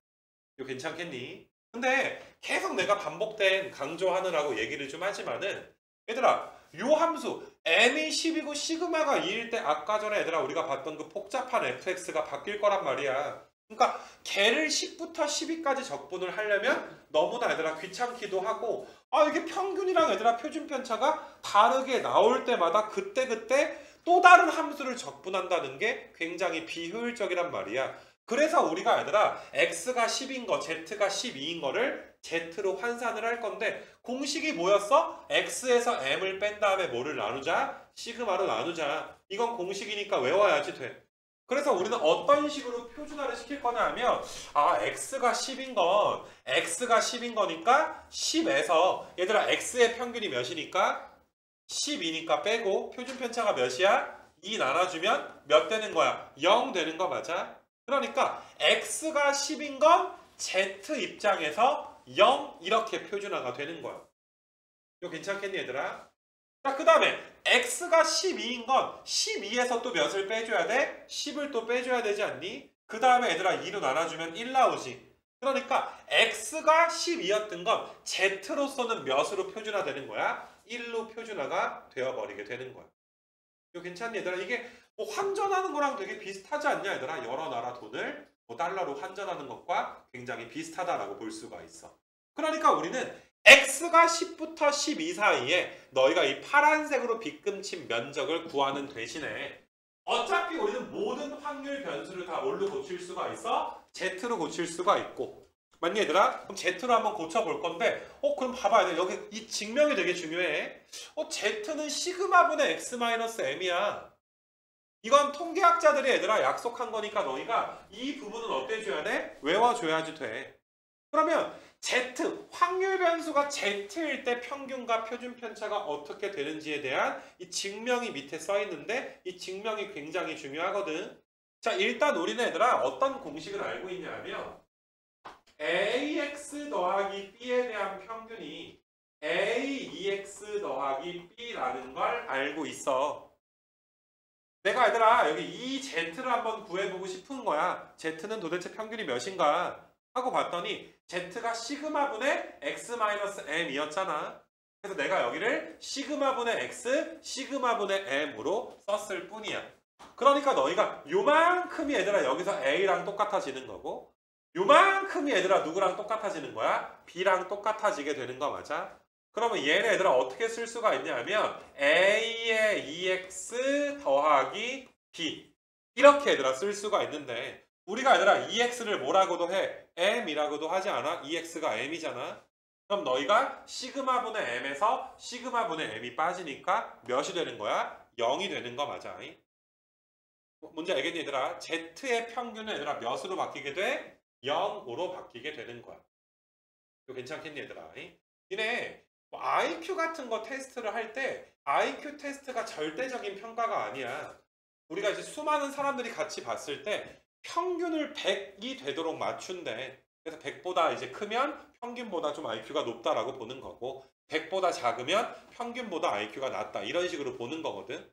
이거 괜찮겠니? 근데 계속 내가 반복된 강조하느라고 얘기를 좀 하지만은 얘들아 요 함수 m이 10이고 시그마가 2일 때 아까 전에 얘들아 우리가 봤던 그 복잡한 fx가 바뀔 거란 말이야. 그러니까 걔를 10부터 12까지 적분을 하려면 너무나 얘들아 귀찮기도 하고 이게 평균이랑 얘들아 표준 편차가 다르게 나올 때마다 그때그때 또 다른 함수를 적분한다는 게 굉장히 비효율적이란 말이야. 그래서 우리가 얘들아 x가 10인 거, z가 12인 거를 z로 환산을 할 건데 공식이 뭐였어? x에서 m을 뺀 다음에 뭐를 나누자? 시그마로 나누자. 이건 공식이니까 외워야지 돼. 그래서 우리는 어떤 식으로 표준화를 시킬 거냐 하면 x가 10인 거니까 10에서 얘들아 x의 평균이 몇이니까 12니까 빼고 표준 편차가 몇이야? 2 나눠주면 몇 되는 거야? 0 되는 거 맞아? 그러니까 x가 10인 건 z 입장에서 0 이렇게 표준화가 되는 거야. 이거 괜찮겠니 얘들아? 자, 그 다음에 x가 12인 건 12에서 또 몇을 빼줘야 돼? 10을 또 빼줘야 되지 않니? 그 다음에 얘들아 2로 나눠주면 1 나오지. 그러니까 x가 12였던 건 z로서는 몇으로 표준화되는 거야? 1로 표준화가 되어버리게 되는 거야. 이거 괜찮니 얘들아? 이게 뭐 환전하는 거랑 되게 비슷하지 않냐 얘들아? 여러 나라 돈을 뭐 달러로 환전하는 것과 굉장히 비슷하다라고 볼 수가 있어. 그러니까 우리는 x가 10부터 12 사이에 너희가 이 파란색으로 빗금친 면적을 구하는 대신에 어차피 우리는 모든 확률 변수를 다 뭘로 고칠 수가 있어? z로 고칠 수가 있고. 맞니 얘들아? 그럼 z로 한번 고쳐볼 건데 그럼 봐봐야 돼. 여기 이 증명이 되게 중요해. z는 시그마분의 x-m이야. 이건 통계학자들이 얘들아 약속한 거니까 너희가 이 부분은 어때줘야 돼? 외워줘야지 돼. 그러면 z, 확률 변수가 z일 때 평균과 표준 편차가 어떻게 되는지에 대한 이 증명이 밑에 써 있는데 이 증명이 굉장히 중요하거든. 자, 일단 우리는 얘들아 어떤 공식을 알고 있냐면 ax 더하기 b에 대한 평균이 aex 더하기 b라는 걸 알고 있어. 내가 얘들아 여기 이 z를 한번 구해보고 싶은 거야. z는 도대체 평균이 몇인가 하고 봤더니 z가 시그마분의 x-m이었잖아. 그래서 내가 여기를 시그마분의 x, 시그마분의 m으로 썼을 뿐이야. 그러니까 너희가 요만큼이 얘들아 여기서 a랑 똑같아지는 거고 요만큼이 얘들아 누구랑 똑같아지는 거야? b랑 똑같아지게 되는 거 맞아? 그러면 얘네 얘들아 어떻게 쓸 수가 있냐면 a의 ex 더하기 b 이렇게 얘들아 쓸 수가 있는데 우리가 얘들아 ex를 뭐라고도 해? m이라고도 하지 않아? ex가 m이잖아. 그럼 너희가 시그마분의 m에서 시그마분의 m이 빠지니까 몇이 되는 거야? 0이 되는 거 맞아? 뭔지 알겠니 얘들아? z의 평균은 얘들아 몇으로 바뀌게 돼? 0으로 바뀌게 되는 거야. 이거 괜찮겠니 얘들아? 니네 IQ 같은 거 테스트를 할 때 IQ 테스트가 절대적인 평가가 아니야. 우리가 이제 수많은 사람들이 같이 봤을 때 평균을 100이 되도록 맞춘대. 그래서 100보다 이제 크면 평균보다 좀 IQ가 높다라고 보는 거고 100보다 작으면 평균보다 IQ가 낮다. 이런 식으로 보는 거거든.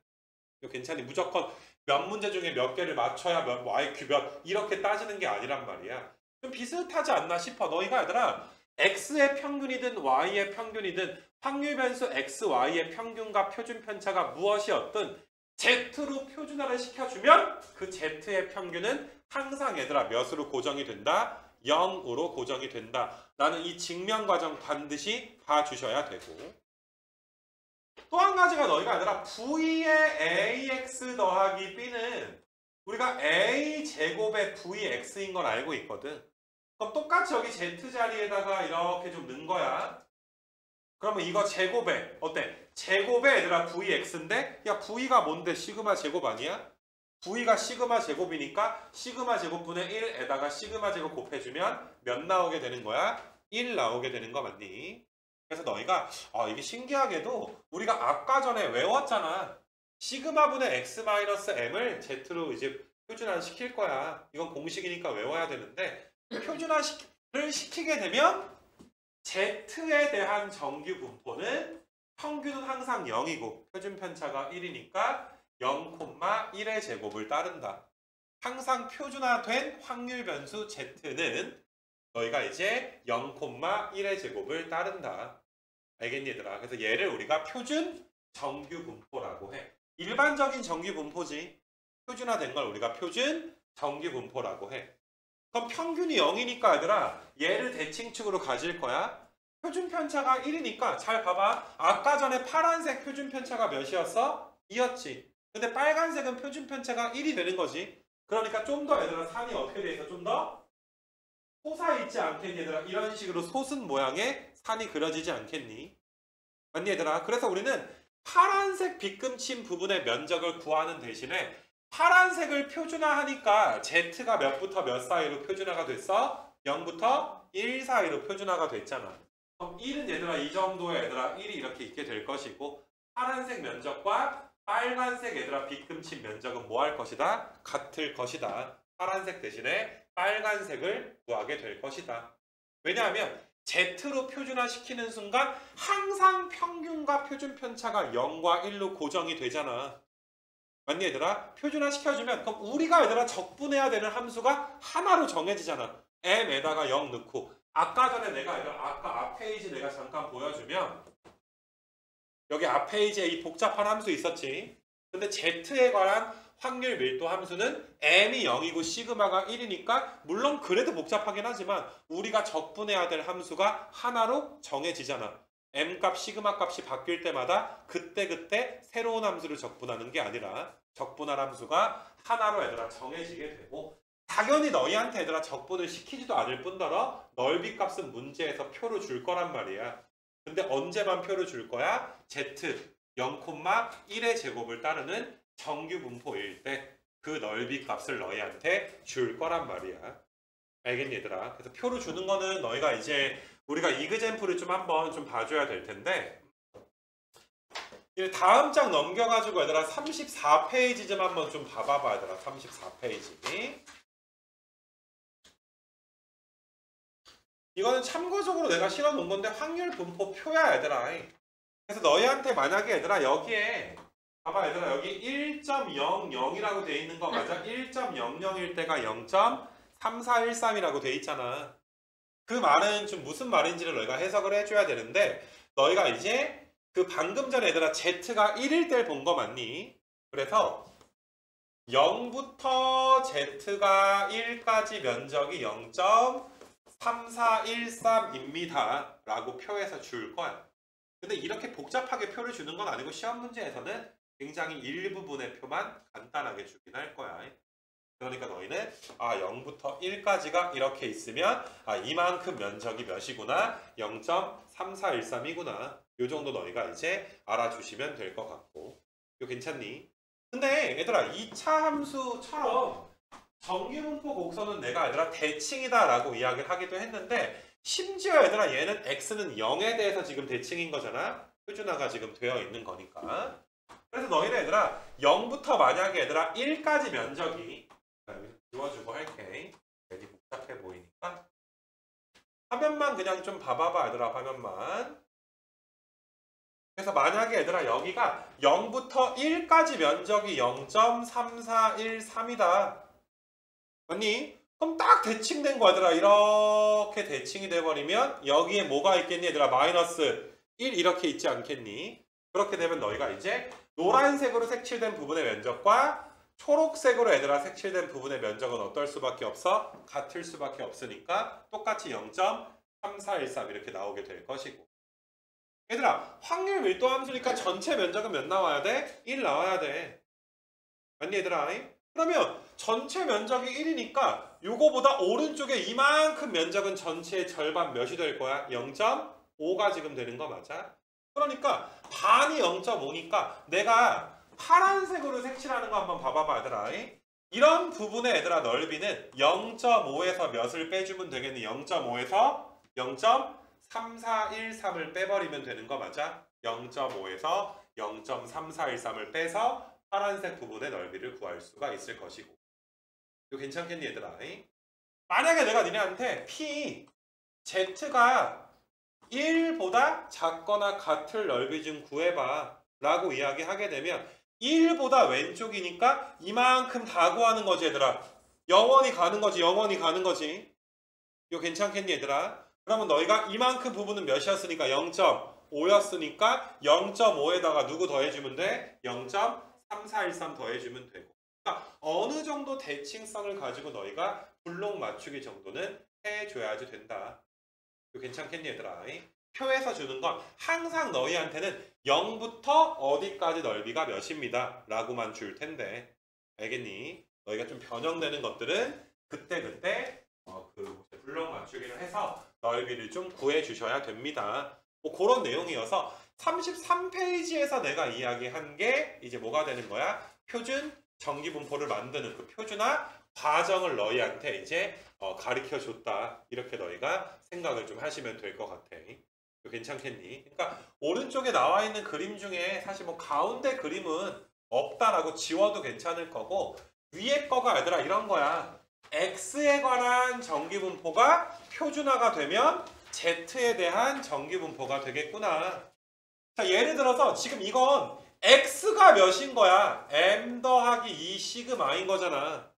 이거 괜찮니? 무조건 몇 문제 중에 몇 개를 맞춰야 뭐 IQ 몇 이렇게 따지는 게 아니란 말이야. 좀 비슷하지 않나 싶어. 너희가 얘들아 x의 평균이든 y의 평균이든 확률 변수 x, y의 평균과 표준 편차가 무엇이었든 z로 표준화를 시켜주면 그 z의 평균은 항상 얘들아 몇으로 고정이 된다? 0으로 고정이 된다. 라는 이 증명 과정 반드시 봐주셔야 되고 또 한 가지가 너희가 얘들아 v의 ax 더하기 b는 우리가 a 제곱의 vx인 걸 알고 있거든. 그럼 똑같이 여기 z 자리에다가 이렇게 좀 넣은 거야. 그러면 이거 제곱에 어때? 제곱에 얘들아 vx인데 야 v가 뭔데 시그마 제곱 아니야? v가 시그마 제곱이니까 시그마 제곱분의 1에다가 시그마 제곱 곱해주면 몇 나오게 되는 거야? 1 나오게 되는 거 맞니? 그래서 너희가 이게 신기하게도 우리가 아까 전에 외웠잖아. 시그마분의 x-m을 z로 이제 표준화 시킬 거야. 이건 공식이니까 외워야 되는데 표준화를 시키게 되면 z에 대한 정규 분포는 평균은 항상 0이고 표준 편차가 1이니까 0,1의 제곱을 따른다. 항상 표준화된 확률 변수 z는 너희가 이제 0,1의 제곱을 따른다. 알겠니 얘들아? 그래서 얘를 우리가 표준 정규 분포라고 해. 일반적인 정규 분포지. 표준화된 걸 우리가 표준 정규 분포라고 해. 그럼 평균이 0이니까 얘들아 얘를 대칭축으로 가질 거야. 표준 편차가 1이니까 잘 봐봐. 아까 전에 파란색 표준 편차가 몇이었어? 2였지. 근데 빨간색은 표준 편차가 1이 되는 거지. 그러니까 좀 더 얘들아 산이 어떻게 돼 있어? 좀 더 솟아있지 않겠니 얘들아? 이런 식으로 솟은 모양의 산이 그려지지 않겠니? 맞니 얘들아? 그래서 우리는 파란색 빗금친 부분의 면적을 구하는 대신에 파란색을 표준화하니까 Z가 몇부터 몇 사이로 표준화가 됐어? 0부터 1 사이로 표준화가 됐잖아. 그럼 1은 얘들아 이 정도의 얘들아 1이 이렇게 있게 될 것이고 파란색 면적과 빨간색 얘들아 빗금친 면적은 뭐 할 것이다? 같을 것이다. 파란색 대신에 빨간색을 구하게 될 것이다. 왜냐하면 Z로 표준화시키는 순간 항상 평균과 표준 편차가 0과 1로 고정이 되잖아. 맞니 얘들아? 표준화 시켜주면 그럼 우리가 얘들아 적분해야 되는 함수가 하나로 정해지잖아. m에다가 0 넣고 아까 전에 내가 얘들아 아까 앞 페이지 내가 잠깐 보여주면 여기 앞 페이지에 이 복잡한 함수 있었지. 근데 Z에 관한 확률 밀도 함수는 m이 0이고 시그마가 1이니까 물론 그래도 복잡하긴 하지만 우리가 적분해야 될 함수가 하나로 정해지잖아. m값, 시그마 값이 바뀔 때마다 그때그때 새로운 함수를 적분하는 게 아니라 적분할 함수가 하나로 얘들아 정해지게 되고 당연히 너희한테 얘들아 적분을 시키지도 않을 뿐더러 넓이 값은 문제에서 표로 줄 거란 말이야. 근데 언제만 표를 줄 거야? Z 0,1의 제곱을 따르는 정규 분포일 때 그 넓이 값을 너희한테 줄 거란 말이야. 알겠니 얘들아? 그래서 표를 주는 거는 너희가 이제 우리가 이그젬플을 좀 한번 좀 봐줘야 될 텐데 다음 장 넘겨가지고 얘들아 34페이지 좀 한번 좀 봐봐봐 얘들아. 34페이지. 이거는 참고적으로 내가 실어 놓은 건데 확률 분포 표야 얘들아. 그래서 너희한테 만약에 얘들아 여기에 봐봐 얘들아 여기 1.00이라고 돼 있는 거 맞아? 1.00일 때가 0.3413이라고 돼 있잖아. 그 말은 좀 무슨 말인지를 너희가 해석을 해줘야 되는데 너희가 이제 그 방금 전에 얘들아 Z가 1일 때를 본 거 맞니? 그래서 0부터 Z가 1까지 면적이 0.3413입니다 라고 표해서 줄 거야. 근데 이렇게 복잡하게 표를 주는 건 아니고 시험 문제에서는 굉장히 일부분의 표만 간단하게 주긴 할 거야. 그러니까 너희는 0부터 1까지가 이렇게 있으면 이만큼 면적이 몇이구나 0.3413이구나 요 정도 너희가 이제 알아주시면 될 것 같고 이거 괜찮니? 근데 얘들아 2차 함수처럼 정규분포 곡선은 내가 얘들아 대칭이다 라고 이야기를 하기도 했는데 심지어 얘들아 얘는 x는 0에 대해서 지금 대칭인 거잖아. 표준화가 지금 되어 있는 거니까. 그래서 너희는 얘들아 0부터 만약에 얘들아 1까지 면적이 지워주고 할게. 괜히 복잡해 보이니까 화면만 그냥 좀 봐봐봐 얘들아. 화면만. 그래서 만약에 얘들아 여기가 0부터 1까지 면적이 0.3413이다 맞니? 그럼 딱 대칭된 거 얘들아. 이렇게 대칭이 돼버리면 여기에 뭐가 있겠니 얘들아? 마이너스 1 이렇게 있지 않겠니? 그렇게 되면 너희가 이제 노란색으로 색칠된 부분의 면적과 초록색으로 얘들아 색칠된 부분의 면적은 어떨 수밖에 없어? 같을 수밖에 없으니까 똑같이 0.3413 이렇게 나오게 될 것이고 얘들아 확률 밀도 함수니까 전체 면적은 몇 나와야 돼? 1 나와야 돼. 맞니 얘들아? 그러면 전체 면적이 1이니까 요거보다 오른쪽에 이만큼 면적은 전체의 절반 몇이 될 거야? 0.5가 지금 되는 거 맞아? 그러니까 반이 0.5니까 내가 파란색으로 색칠하는 거 한번 봐봐봐 얘들아. 이런 부분의 얘들아 넓이는 0.5에서 몇을 빼주면 되겠니? 0.5에서 0.3413을 빼버리면 되는 거 맞아? 0.5에서 0.3413을 빼서 파란색 부분의 넓이를 구할 수가 있을 것이고 이거 괜찮겠니 얘들아? 만약에 내가 니네한테 P, Z가 1보다 작거나 같을 넓이 좀 구해봐 라고 이야기하게 되면 1보다 왼쪽이니까 이만큼 다 구하는 거지 얘들아. 영원히 가는 거지. 영원히 가는 거지. 이거 괜찮겠니 얘들아? 그러면 너희가 이만큼 부분은 몇이었으니까 0.5였으니까 0.5에다가 누구 더해주면 돼? 0.3413 더해주면 되고 그러니까 어느 정도 대칭성을 가지고 너희가 블록 맞추기 정도는 해줘야지 된다. 이거 괜찮겠니 얘들아? 표에서 주는 건 항상 너희한테는 0부터 어디까지 넓이가 몇입니다 라고만 줄 텐데 알겠니? 너희가 좀 변형되는 것들은 그때그때 그 블록 맞추기를 해서 넓이를 좀 구해 주셔야 됩니다. 뭐 그런 내용이어서 33페이지에서 내가 이야기한 게 이제 뭐가 되는 거야? 표준 정기분포를 만드는 그 표준화 과정을 너희한테 이제 가르쳐 줬다. 이렇게 너희가 생각을 좀 하시면 될 것 같아. 괜찮겠니? 그러니까 오른쪽에 나와 있는 그림 중에 사실 뭐 가운데 그림은 없다라고 지워도 괜찮을 거고 위에 거가 얘들아 이런 거야. X에 관한 정기분포가 표준화가 되면 Z에 대한 정규분포가 되겠구나. 자, 예를 들어서 지금 이건 X가 몇인 거야? M 더하기 2 시그마인 거잖아.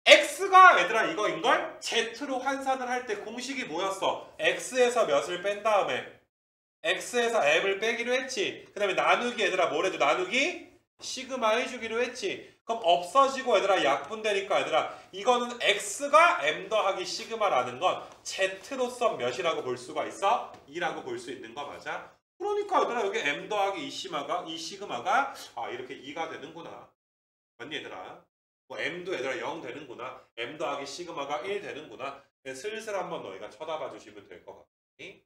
X가 얘들아 이거인걸? Z로 환산을 할 때 공식이 뭐였어? X에서 몇을 뺀 다음에 X에서 M을 빼기로 했지. 그 다음에 나누기 얘들아 뭐래도 나누기 시그마 해주기로 했지. 그럼 없어지고 얘들아 약분되니까 얘들아 이거는 X가 M 더하기 시그마라는 건 Z로서 몇이라고 볼 수가 있어? 2라고 볼 수 있는 거 맞아? 그러니까 얘들아 여기 M 더하기 이 시그마가 아 이렇게 2가 되는구나. 맞니 얘들아? 뭐 M도 얘들아 0 되는구나. M 더하기 시그마가 1 되는구나. 슬슬 한번 너희가 쳐다봐 주시면 될 것 같니?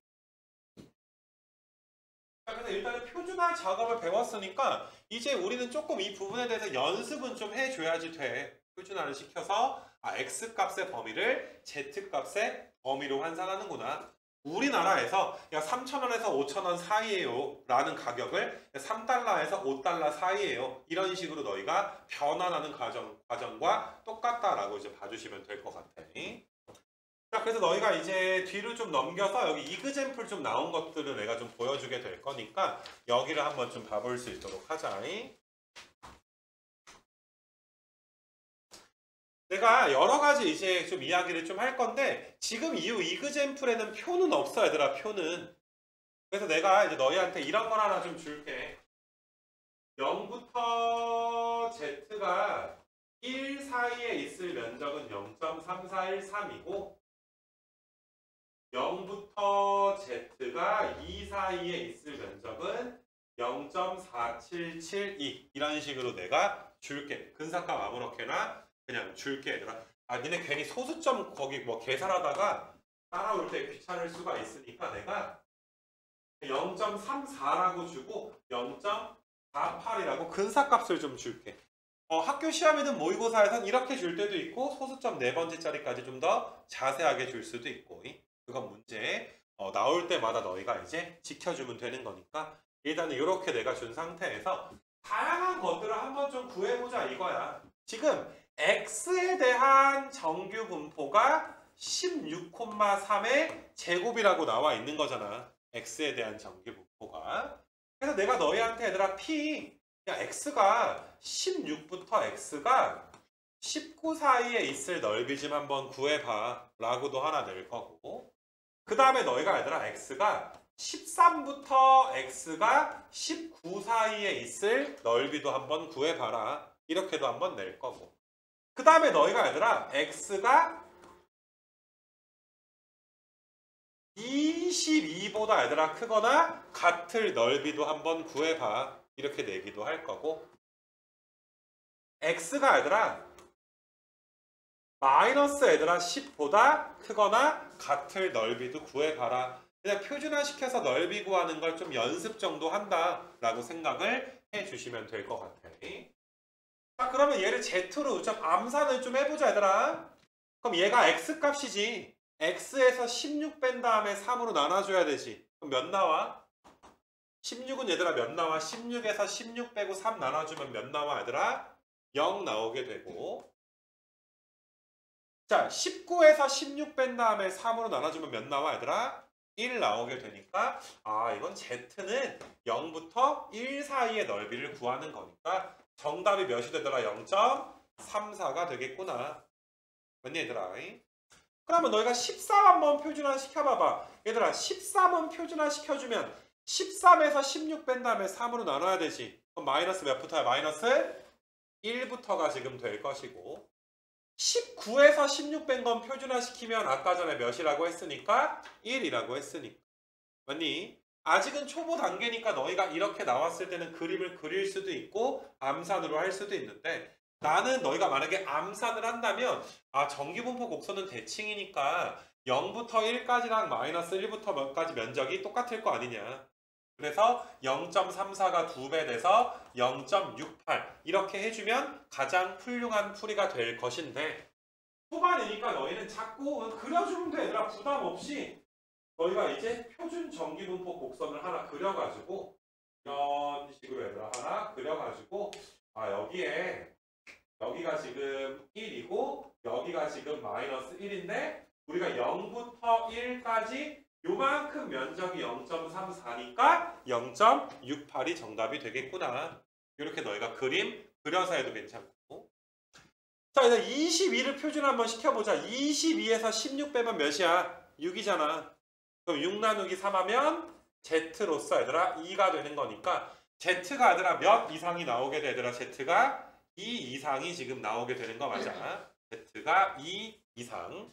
자, 그래서 일단은 표준화 작업을 배웠으니까 이제 우리는 조금 이 부분에 대해서 연습은 좀 해줘야지 돼. 표준화를 시켜서 X값의 범위를 Z값의 범위로 환산하는구나. 우리나라에서 3,000원에서 5,000원 사이에요 라는 가격을 3달러에서 5달러 사이에요 이런 식으로 너희가 변환하는 과정과 똑같다라고 이제 봐주시면 될 것 같아. 자, 그래서 너희가 이제 뒤를 좀 넘겨서 여기 이그젬플 좀 나온 것들을 내가 좀 보여주게 될 거니까 여기를 한번 좀 봐볼 수 있도록 하자. 내가 여러 가지 이제 좀 이야기를 좀 할 건데 지금 이 이그젬플에는 표는 없어 얘들아 표는. 그래서 내가 이제 너희한테 이런 걸 하나 좀 줄게. 0부터 Z가 1 사이에 있을 면적은 0.3413이고 0부터 Z가 2 사이에 있을 면적은 0.4772 이런 식으로 내가 줄게. 근사값 아무렇게나 그냥 줄게 얘들아. 아 니네 괜히 소수점 거기 뭐 계산하다가 따라올 때 귀찮을 수가 있으니까 내가 0.34라고 주고 0.48이라고 근사값을 좀 줄게. 학교 시험이든 모의고사에선 이렇게 줄 때도 있고 소수점 4번째 자리까지 좀 더 자세하게 줄 수도 있고 그건 문제 나올 때마다 너희가 이제 지켜주면 되는 거니까 일단은 이렇게 내가 준 상태에서 다양한 것들을 한번 좀 구해보자 이거야. 지금 X에 대한 정규 분포가 16,3의 제곱이라고 나와 있는 거잖아. X에 대한 정규 분포가. 그래서 내가 너희한테 얘들아 야 X가 16부터 X가 19 사이에 있을 넓이 좀 한번 구해봐 라고도 하나 낼 거고 그 다음에 너희가 얘들아 X가 13부터 X가 19 사이에 있을 넓이도 한번 구해봐라 이렇게도 한번 낼 거고 그 다음에 너희가 얘들아 X가 22보다 얘들아 크거나 같을 넓이도 한번 구해봐 이렇게 내기도 할 거고 X가 얘들아 마이너스 얘들아 10보다 크거나 같을 넓이도 구해봐라. 그냥 표준화시켜서 넓이 구하는 걸 좀 연습 정도 한다라고 생각을 해주시면 될 것 같아. 자 그러면 얘를 Z로 좀 암산을 좀 해보자 얘들아. 그럼 얘가 X값이지. X에서 16 뺀 다음에 3으로 나눠줘야 되지. 그럼 몇 나와? 16은 얘들아 몇 나와? 16에서 16 빼고 3 나눠주면 몇 나와 얘들아? 0 나오게 되고 자 19에서 16 뺀 다음에 3으로 나눠주면 몇 나와 얘들아? 1 나오게 되니까 아 이건 Z는 0부터 1 사이의 넓이를 구하는 거니까 정답이 몇이 되더라? 0.34가 되겠구나. 맞니 얘들아? 그러면 너희가 13 한번 표준화 시켜봐봐. 얘들아 13은 표준화 시켜주면 13에서 16 뺀 다음에 3으로 나눠야 되지. 그럼 마이너스 몇부터야? 마이너스 1부터가 지금 될 것이고 19에서 16 뺀 건 표준화 시키면 아까 전에 몇이라고 했으니까 1이라고 했으니까 맞니? 아직은 초보 단계니까 너희가 이렇게 나왔을 때는 그림을 그릴 수도 있고 암산으로 할 수도 있는데 나는 너희가 만약에 암산을 한다면 정규분포 곡선은 대칭이니까 0부터 1까지랑 마이너스 1부터 몇까지 면적이 똑같을 거 아니냐. 그래서 0.34가 2배 돼서 0.68 이렇게 해주면 가장 훌륭한 풀이가 될 것인데 초반이니까 너희는 자꾸 그려주면 돼 얘들아. 부담 없이 너희가 이제 표준 정기분포 곡선을 하나 그려가지고 이런 식으로 얘들아 하나 그려가지고 여기가 지금 1이고 여기가 지금 마이너스 1인데 우리가 0부터 1까지 요만큼 면적이 0.34니까 0.68이 정답이 되겠구나. 이렇게 너희가 그림 그려서 해도 괜찮고. 자, 이제 22를 표준 한번 시켜보자. 22에서 16 빼면 몇이야? 6이잖아. 그럼 6 나누기 3 하면 Z로서 얘들아 2가 되는 거니까 Z가 얘들아 몇 이상이 나오게 돼? 얘들아 Z가 2 이상이 지금 나오게 되는 거 맞아. Z가 2 이상.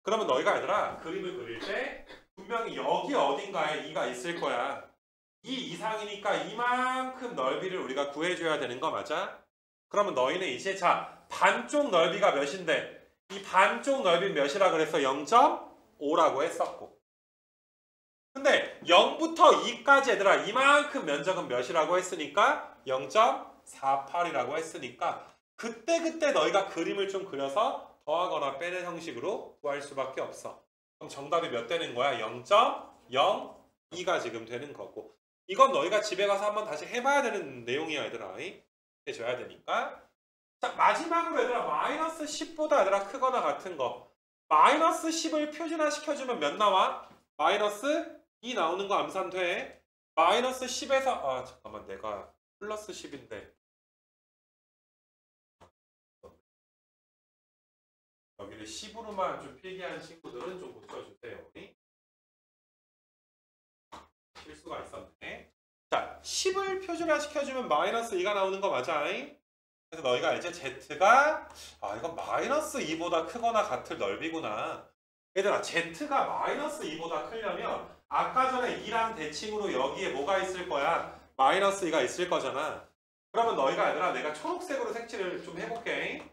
그러면 너희가 얘들아 그림을 그릴 때 분명히 여기 어딘가에 2가 있을 거야. 2 이상이니까 이만큼 넓이를 우리가 구해줘야 되는 거 맞아? 그러면 너희는 이제 자 반쪽 넓이가 몇인데 이 반쪽 넓이 몇이라 그랬어? 0.5라고 했었고 근데 0부터 2까지 얘들아 이만큼 면적은 몇이라고 했으니까 0.48이라고 했으니까 그때 너희가 그림을 좀 그려서 더하거나 빼는 형식으로 구할 수밖에 없어. 그럼 정답이 몇 되는 거야? 0.02가 지금 되는 거고 이건 너희가 집에 가서 한번 다시 해봐야 되는 내용이야 얘들아. 해줘야 되니까. 자 마지막으로 얘들아 마이너스 10보다 얘들아 크거나 같은 거 마이너스 10을 표준화 시켜주면 몇 나와? 마이너스 2 나오는 거 암산돼. 마이너스 10에서 아 잠깐만 내가 플러스 10인데 여기를 10으로만 좀 필기한 친구들은 좀 고쳐주세요. 실수가 있었네. 자 10을 표준화 시켜주면 마이너스 2가 나오는 거 맞아? 그래서 너희가 이제 Z가 아 이건 마이너스 2보다 크거나 같을 넓이구나. 얘들아 Z가 마이너스 2보다 크려면 아까 전에 2랑 대칭으로 여기에 뭐가 있을 거야? 마이너스 2가 있을 거잖아. 그러면 너희가 얘들아 내가 초록색으로 색칠을 좀 해볼게.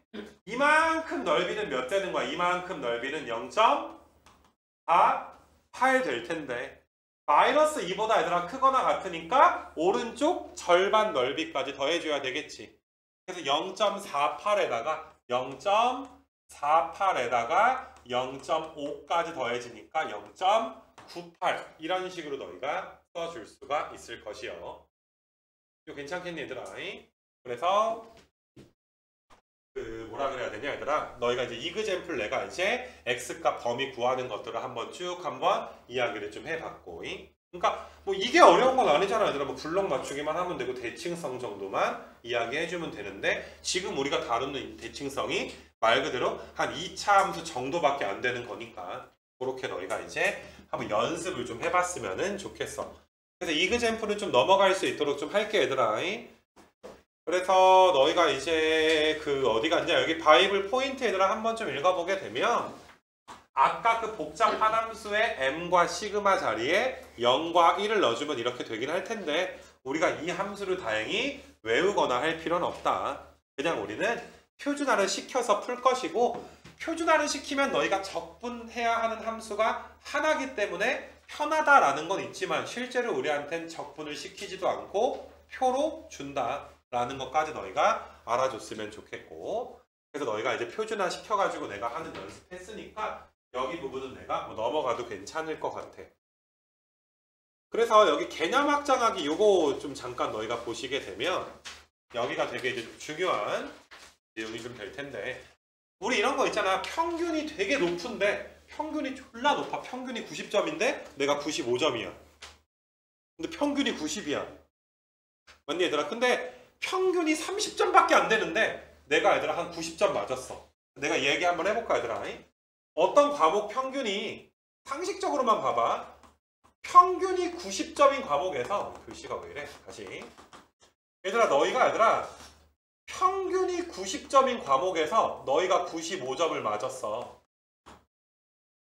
이만큼 넓이는 몇 되는 거야? 이만큼 넓이는 0.48 될 텐데 마이너스 2보다 얘들아 크거나 같으니까 오른쪽 절반 넓이까지 더해줘야 되겠지. 그래서 0.48에다가 0.48에다가 0.5까지 더해지니까 0.98 이런 식으로 너희가 써줄 수가 있을 것이요. 이거 괜찮겠니 얘들아? 그래서 그 뭐라 그래야 되냐 얘들아? 너희가 이제 이그젬플 내가 이제 x값 범위 구하는 것들을 한번 쭉 한번 이야기를 좀 해봤고 그러니까 뭐 이게 어려운 건 아니잖아 얘들아. 뭐 블록 맞추기만 하면 되고 대칭성 정도만 이야기해주면 되는데 지금 우리가 다루는 대칭성이 말 그대로 한 2차 함수 정도밖에 안 되는 거니까 그렇게 너희가 이제 한번 연습을 좀 해봤으면 좋겠어. 그래서 이그젬플은 좀 넘어갈 수 있도록 좀 할게 얘들아. 그래서 너희가 이제 그 어디 갔냐 여기 바이블 포인트 얘들아 한번 좀 읽어보게 되면 아까 그 복잡한 함수의 m과 시그마 자리에 0과 1을 넣어주면 이렇게 되긴 할 텐데 우리가 이 함수를 다행히 외우거나 할 필요는 없다. 그냥 우리는 표준화를 시켜서 풀 것이고 표준화를 시키면 너희가 적분해야 하는 함수가 하나기 때문에 편하다라는 건 있지만 실제로 우리한텐 적분을 시키지도 않고 표로 준다라는 것까지 너희가 알아줬으면 좋겠고 그래서 너희가 이제 표준화 시켜가지고 내가 하는 연습했으니까 여기 부분은 내가 뭐 넘어가도 괜찮을 것 같아. 그래서 여기 개념 확장하기 요거 좀 잠깐 너희가 보시게 되면 여기가 되게 이제 중요한 내용이 좀 될 텐데 우리 이런 거 있잖아. 평균이 되게 높은데 평균이 졸라 높아. 평균이 90점인데 내가 95점이야. 근데 평균이 90이야. 맞니 얘들아? 근데 평균이 30점밖에 안 되는데 내가 얘들아 한 90점 맞았어. 내가 얘기 한번 해볼까 얘들아? 어떤 과목 평균이 상식적으로만 봐봐. 평균이 90점인 과목에서 글씨가 왜 이래? 다시 얘들아 너희가 얘들아 평균이 90점인 과목에서 너희가 95점을 맞았어.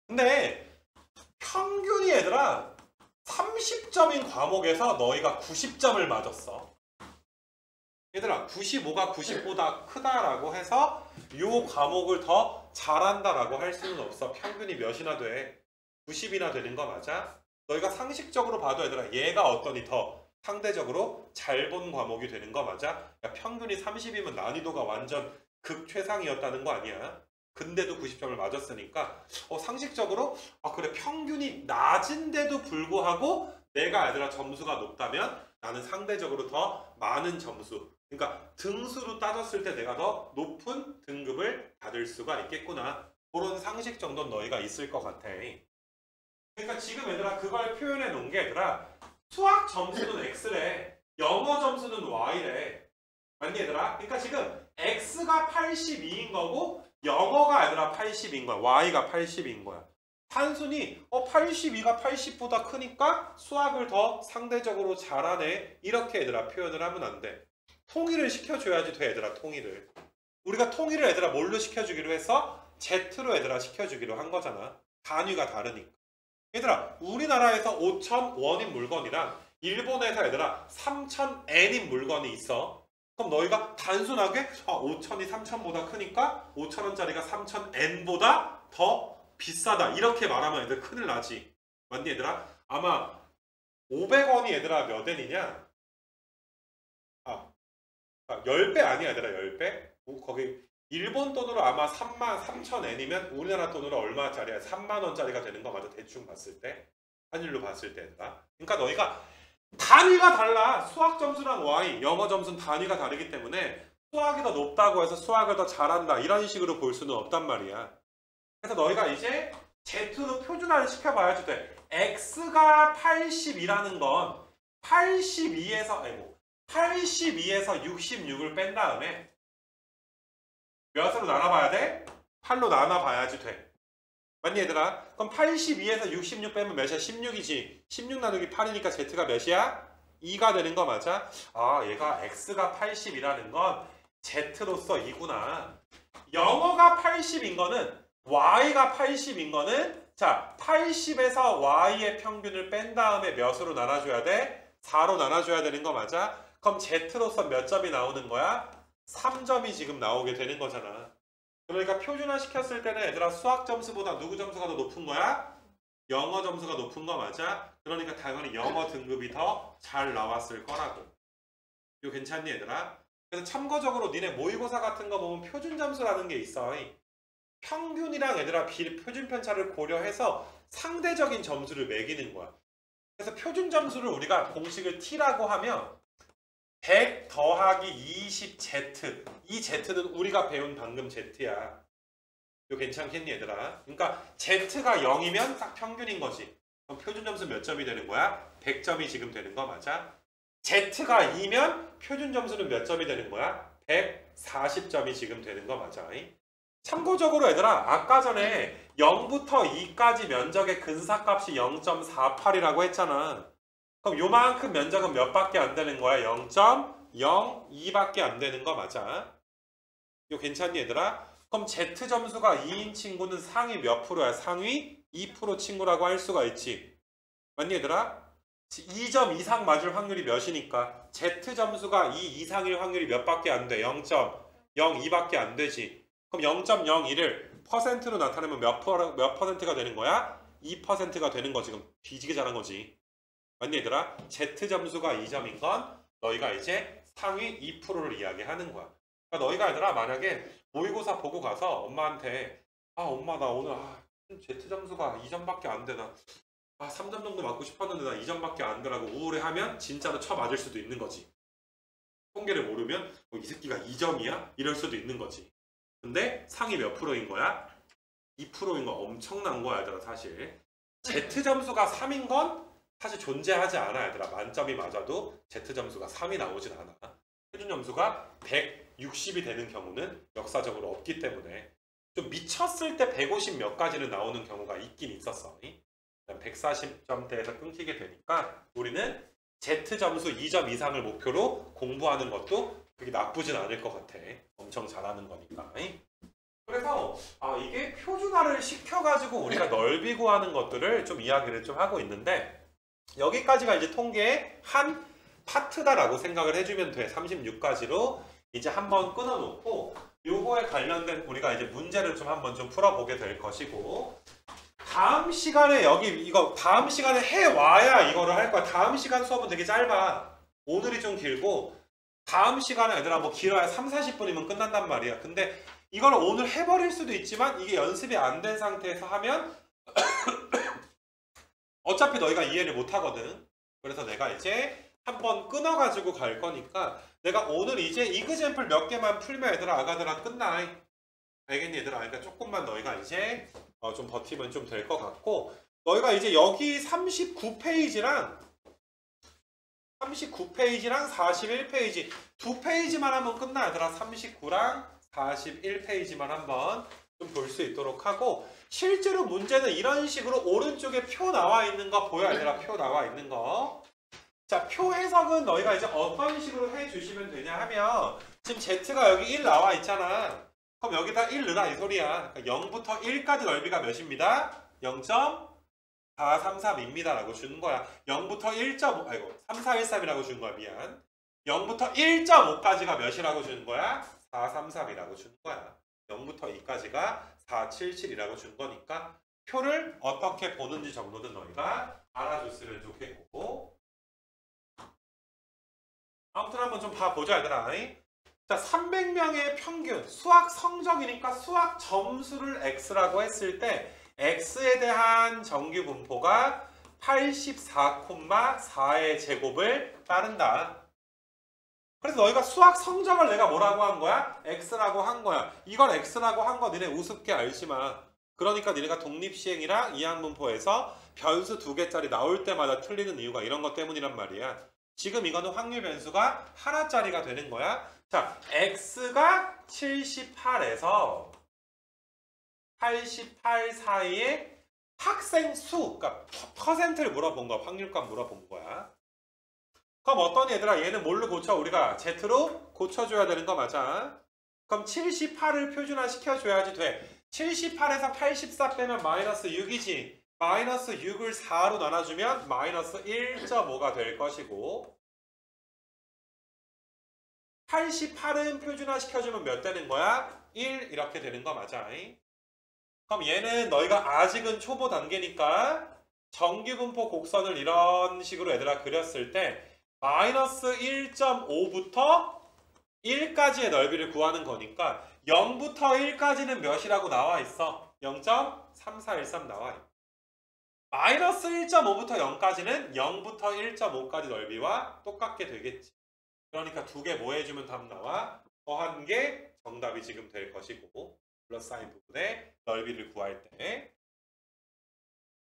근데 평균이 얘들아 30점인 과목에서 너희가 90점을 맞았어. 얘들아 95가 90보다 크다라고 해서 이 과목을 더 잘한다라고 할 수는 없어. 평균이 몇이나 돼? 90이나 되는 거 맞아? 너희가 상식적으로 봐도 얘들아 얘가 어떠니 더 상대적으로 잘 본 과목이 되는 거 맞아? 야, 평균이 30이면 난이도가 완전 극최상이었다는 거 아니야? 근데도 90점을 맞았으니까 상식적으로 그래 평균이 낮은데도 불구하고 내가 얘들아 점수가 높다면 나는 상대적으로 더 많은 점수 그러니까 등수로 따졌을 때 내가 더 높은 등급을 받을 수가 있겠구나. 그런 상식 정도는 너희가 있을 것 같아. 그러니까 지금 얘들아 그걸 표현해 놓은 게 얘들아 수학 점수는 x래. 영어 점수는 y래. 맞니 얘들아? 그러니까 지금 x가 82인 거고 영어가 얘들아 80인 거야. y가 80인 거야. 단순히 82가 80보다 크니까 수학을 더 상대적으로 잘하네. 이렇게 얘들아 표현을 하면 안 돼. 통일을 시켜줘야지 돼 얘들아 통일을. 우리가 통일을 얘들아 뭘로 시켜주기로 했어? Z로 얘들아 시켜주기로 한 거잖아. 단위가 다르니까. 얘들아 우리나라에서 5,000원인 물건이랑 일본에서 얘들아 3,000엔인 물건이 있어. 그럼 너희가 단순하게 5,000이 3,000보다 크니까 5,000원짜리가 3,000엔보다 더 비싸다 이렇게 말하면 얘들 큰일 나지. 맞니 얘들아? 아마 500원이 얘들아 몇 엔이냐? 10배 아니야 얘들아 10배? 거기 일본 돈으로 아마 33,000엔이면 우리나라 돈으로 얼마짜리야? 3만원짜리가 되는 거 맞아 대충 봤을 때. 한일로 봤을 때 그러니까 너희가 단위가 달라. 수학 점수랑 y, 영어 점수는 단위가 다르기 때문에 수학이 더 높다고 해서 수학을 더 잘한다 이런 식으로 볼 수는 없단 말이야. 그래서 너희가 이제 Z로 표준화를 시켜봐야지 돼. X가 80이라는 건 82에서 66을 뺀 다음에 몇으로 나눠봐야 돼? 8로 나눠봐야지 돼. 맞니 얘들아? 그럼 82에서 66 빼면 몇이야? 16이지. 16 나누기 8이니까 Z가 몇이야? 2가 되는 거 맞아? 얘가 X가 80이라는 건 Z로서 2구나. 영어가 80인 거는 Y가 80인 거는 자 80에서 Y의 평균을 뺀 다음에 몇으로 나눠줘야 돼? 4로 나눠줘야 되는 거 맞아? 그럼 Z로서 몇 점이 나오는 거야? 3점이 지금 나오게 되는 거잖아. 그러니까 표준화 시켰을 때는 얘들아 수학 점수보다 누구 점수가 더 높은 거야? 영어 점수가 높은 거 맞아? 그러니까 당연히 영어 등급이 더 잘 나왔을 거라고. 이거 괜찮니 얘들아? 그래서 참고적으로 니네 모의고사 같은 거 보면 표준 점수라는 게 있어. 평균이랑 얘들아 표준 편차를 고려해서 상대적인 점수를 매기는 거야. 그래서 표준 점수를 우리가 공식을 T라고 하면 100 더하기 20Z. 이 Z는 우리가 배운 방금 Z야. 이거 괜찮겠니 얘들아? 그러니까 Z가 0이면 딱 평균인 거지. 그럼 표준 점수 몇 점이 되는 거야? 100점이 지금 되는 거 맞아? Z가 2면 표준 점수는 몇 점이 되는 거야? 140점이 지금 되는 거 맞아? 참고적으로 얘들아 아까 전에 0부터 2까지 면적의 근사값이 0.48이라고 했잖아. 그럼 요만큼 면적은 몇 밖에 안 되는 거야? 0.02밖에 안 되는 거 맞아? 이거 괜찮니 얘들아? 그럼 Z 점수가 2인 친구는 상위 몇 프로야? 상위 2% 친구라고 할 수가 있지. 맞니 얘들아? 2점 이상 맞을 확률이 몇이니까 Z 점수가 2 이상일 확률이 몇 밖에 안 돼? 0.02밖에 안 되지. 그럼 0.01을 퍼센트로 나타내면 몇 퍼센트가 되는 거야? 2%가 되는 거지. 그럼 뒤지게 잘한 거지. 맞니 얘들아? Z 점수가 2점인 건 너희가 이제 상위 2%를 이야기하는 거야. 그러니까 너희가 얘들아 만약에 모의고사 보고 가서 엄마한테 엄마 나 오늘 Z 점수가 2점밖에 안 돼. 나 3점 정도 맞고 싶었는데 나 2점밖에 안 되라고 우울해하면 진짜로 쳐맞을 수도 있는 거지. 통계를 모르면 이 새끼가 2점이야? 이럴 수도 있는 거지. 근데 상위 몇 프로인 거야? 2%인 거 엄청난 거야 얘들아 사실. Z 점수가 3인 건 사실 존재하지 않아 얘들아. 만점이 맞아도 Z 점수가 3이 나오진 않아. 표준 점수가 160이 되는 경우는 역사적으로 없기 때문에 좀 미쳤을 때 150 몇 가지는 나오는 경우가 있긴 있었어. 140점대에서 끊기게 되니까 우리는 Z 점수 2점 이상을 목표로 공부하는 것도 그게 나쁘진 않을 것 같아. 엄청 잘하는 거니까. 그래서 이게 표준화를 시켜가지고 우리가 넓이 구하는 것들을 좀 이야기를 좀 하고 있는데 여기까지가 이제 통계의 한 파트다라고 생각을 해주면 돼. 36가지로 이제 한번 끊어놓고 요거에 관련된 우리가 이제 문제를 좀 한번 좀 풀어보게 될 것이고 다음 시간에 다음 시간에 해와야 이거를 할 거야. 다음 시간 수업은 되게 짧아. 오늘이 좀 길고 다음 시간에 얘들아 뭐 길어야 30-40분이면 끝난단 말이야. 근데 이걸 오늘 해버릴 수도 있지만 이게 연습이 안 된 상태에서 하면 어차피 너희가 이해를 못 하거든. 그래서 내가 이제 한번 끊어가지고 갈 거니까 내가 오늘 이제 이그젬플 몇 개만 풀면 얘들아 아가들아 끝나. 알겠니 얘들아? 그러니까 조금만 너희가 이제 좀 버티면 좀 될 것 같고 너희가 이제 여기 39페이지랑 41페이지 두 페이지만 하면 끝나. 얘들아 39랑 41페이지만 한번 좀 볼 수 있도록 하고, 실제로 문제는 이런 식으로 오른쪽에 표 나와 있는 거 보여. 얘들아 표 나와 있는 거. 자, 표 해석은 너희가 이제 어떤 식으로 해주시면 되냐 하면, 지금 Z가 여기 1 나와 있잖아. 그럼 여기다 1 넣으라 이 소리야. 그러니까 0부터 1까지 넓이가 몇입니다? 0.433입니다 라고 주는 거야. 0부터 1.5, 아이고 3413이라고 주는 거야. 미안. 0부터 1.5까지가 몇이라고 주는 거야? 433이라고 주는 거야. 0부터 2까지가 477이라고 준 거니까 표를 어떻게 보는지 정도는 너희가 알아줬으면 좋겠고, 아무튼 한번 좀 봐보자 얘들아. 자, 300명의 평균 수학 성적이니까 수학 점수를 X라고 했을 때 X에 대한 정규 분포가 84,4의 제곱을 따른다. 그래서 너희가 수학 성적을 내가 뭐라고 한 거야? X라고 한 거야. 이걸 X라고 한 거 니네 우습게 알지 마. 그러니까 니네가 독립시행이랑 이항분포에서 변수 2개짜리 나올 때마다 틀리는 이유가 이런 것 때문이란 말이야. 지금 이거는 확률 변수가 하나짜리가 되는 거야. 자, X가 78에서 88 사이의 학생 수, 그러니까 퍼센트를 물어본 거야. 확률값 물어본 거야. 그럼 어떤 얘들아, 얘는 뭘로 고쳐? 우리가 Z로 고쳐줘야 되는 거 맞아? 그럼 78을 표준화 시켜줘야지 돼. 78에서 84 빼면 마이너스 6이지. 마이너스 6을 4로 나눠주면 마이너스 1.5가 될 것이고, 88은 표준화 시켜주면 몇 되는 거야? 1 이렇게 되는 거 맞아? 그럼 얘는 너희가 아직은 초보 단계니까 정규분포 곡선을 이런 식으로 얘들아 그렸을 때 마이너스 1.5부터 1까지의 넓이를 구하는 거니까 0부터 1까지는 몇이라고 나와 있어? 0.3413 나와 있어. 마이너스 1.5부터 0까지는 0부터 1.5까지 넓이와 똑같게 되겠지. 그러니까 두 개 뭐 해주면 답 나와? 더한 게 정답이 지금 될 것이고, 플러스 사인 부분의 넓이를 구할 때.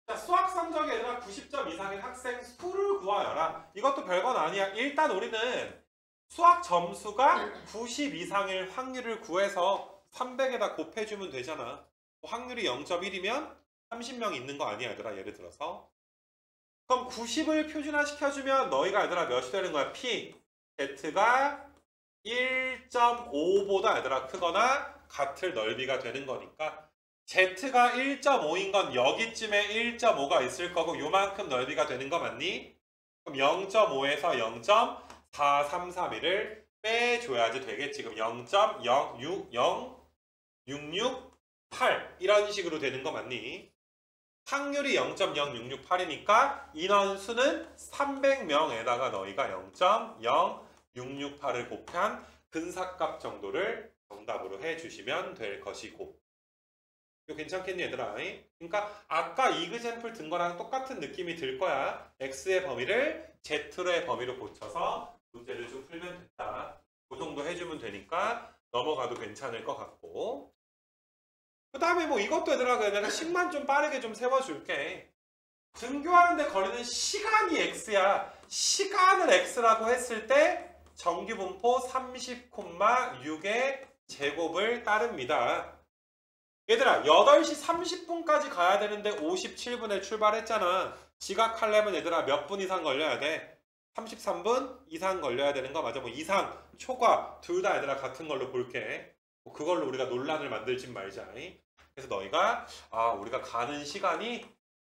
자, 수학 성적이 얘들아 90점 이상인 학생 수를 구하여라. 이것도 별건 아니야. 일단 우리는 수학 점수가 90 이상일 확률을 구해서 300에다 곱해주면 되잖아. 확률이 0.1이면 30명 있는 거 아니야 얘들아. 예를 들어서 그럼 90을 표준화 시켜주면 너희가 얘들아 몇이 되는 거야? P Z가 1.5보다 얘들아 크거나 같을 넓이가 되는 거니까 Z가 1.5인 건 여기쯤에 1.5가 있을 거고 요만큼 넓이가 되는 거 맞니? 그럼 0.5에서 0.4331을 빼줘야지 되겠지. 그럼 0.0668 이런 식으로 되는 거 맞니? 확률이 0.0668이니까 인원수는 300명에다가 너희가 0.0668을 곱한 근사값 정도를 정답으로 해주시면 될 것이고, 이거 괜찮겠니 얘들아? 그러니까 아까 이그젠플 든 거랑 똑같은 느낌이 들 거야. X의 범위를 Z의 범위로 고쳐서 문제를 좀 풀면 된다. 그 정도 해주면 되니까 넘어가도 괜찮을 것 같고, 그 다음에 뭐 이것도 얘들아 내가 식만 좀 빠르게 좀 세워줄게. 등교하는데 걸리는 시간이 X야. 시간을 X라고 했을 때 정규분포 30,6의 제곱을 따릅니다. 얘들아 8시 30분까지 가야 되는데 57분에 출발했잖아. 지각하려면 얘들아 몇 분 이상 걸려야 돼? 33분 이상 걸려야 되는 거 맞아? 뭐 이상, 초과 둘 다 얘들아 같은 걸로 볼게. 그걸로 우리가 논란을 만들진 말자. 그래서 너희가 우리가 가는 시간이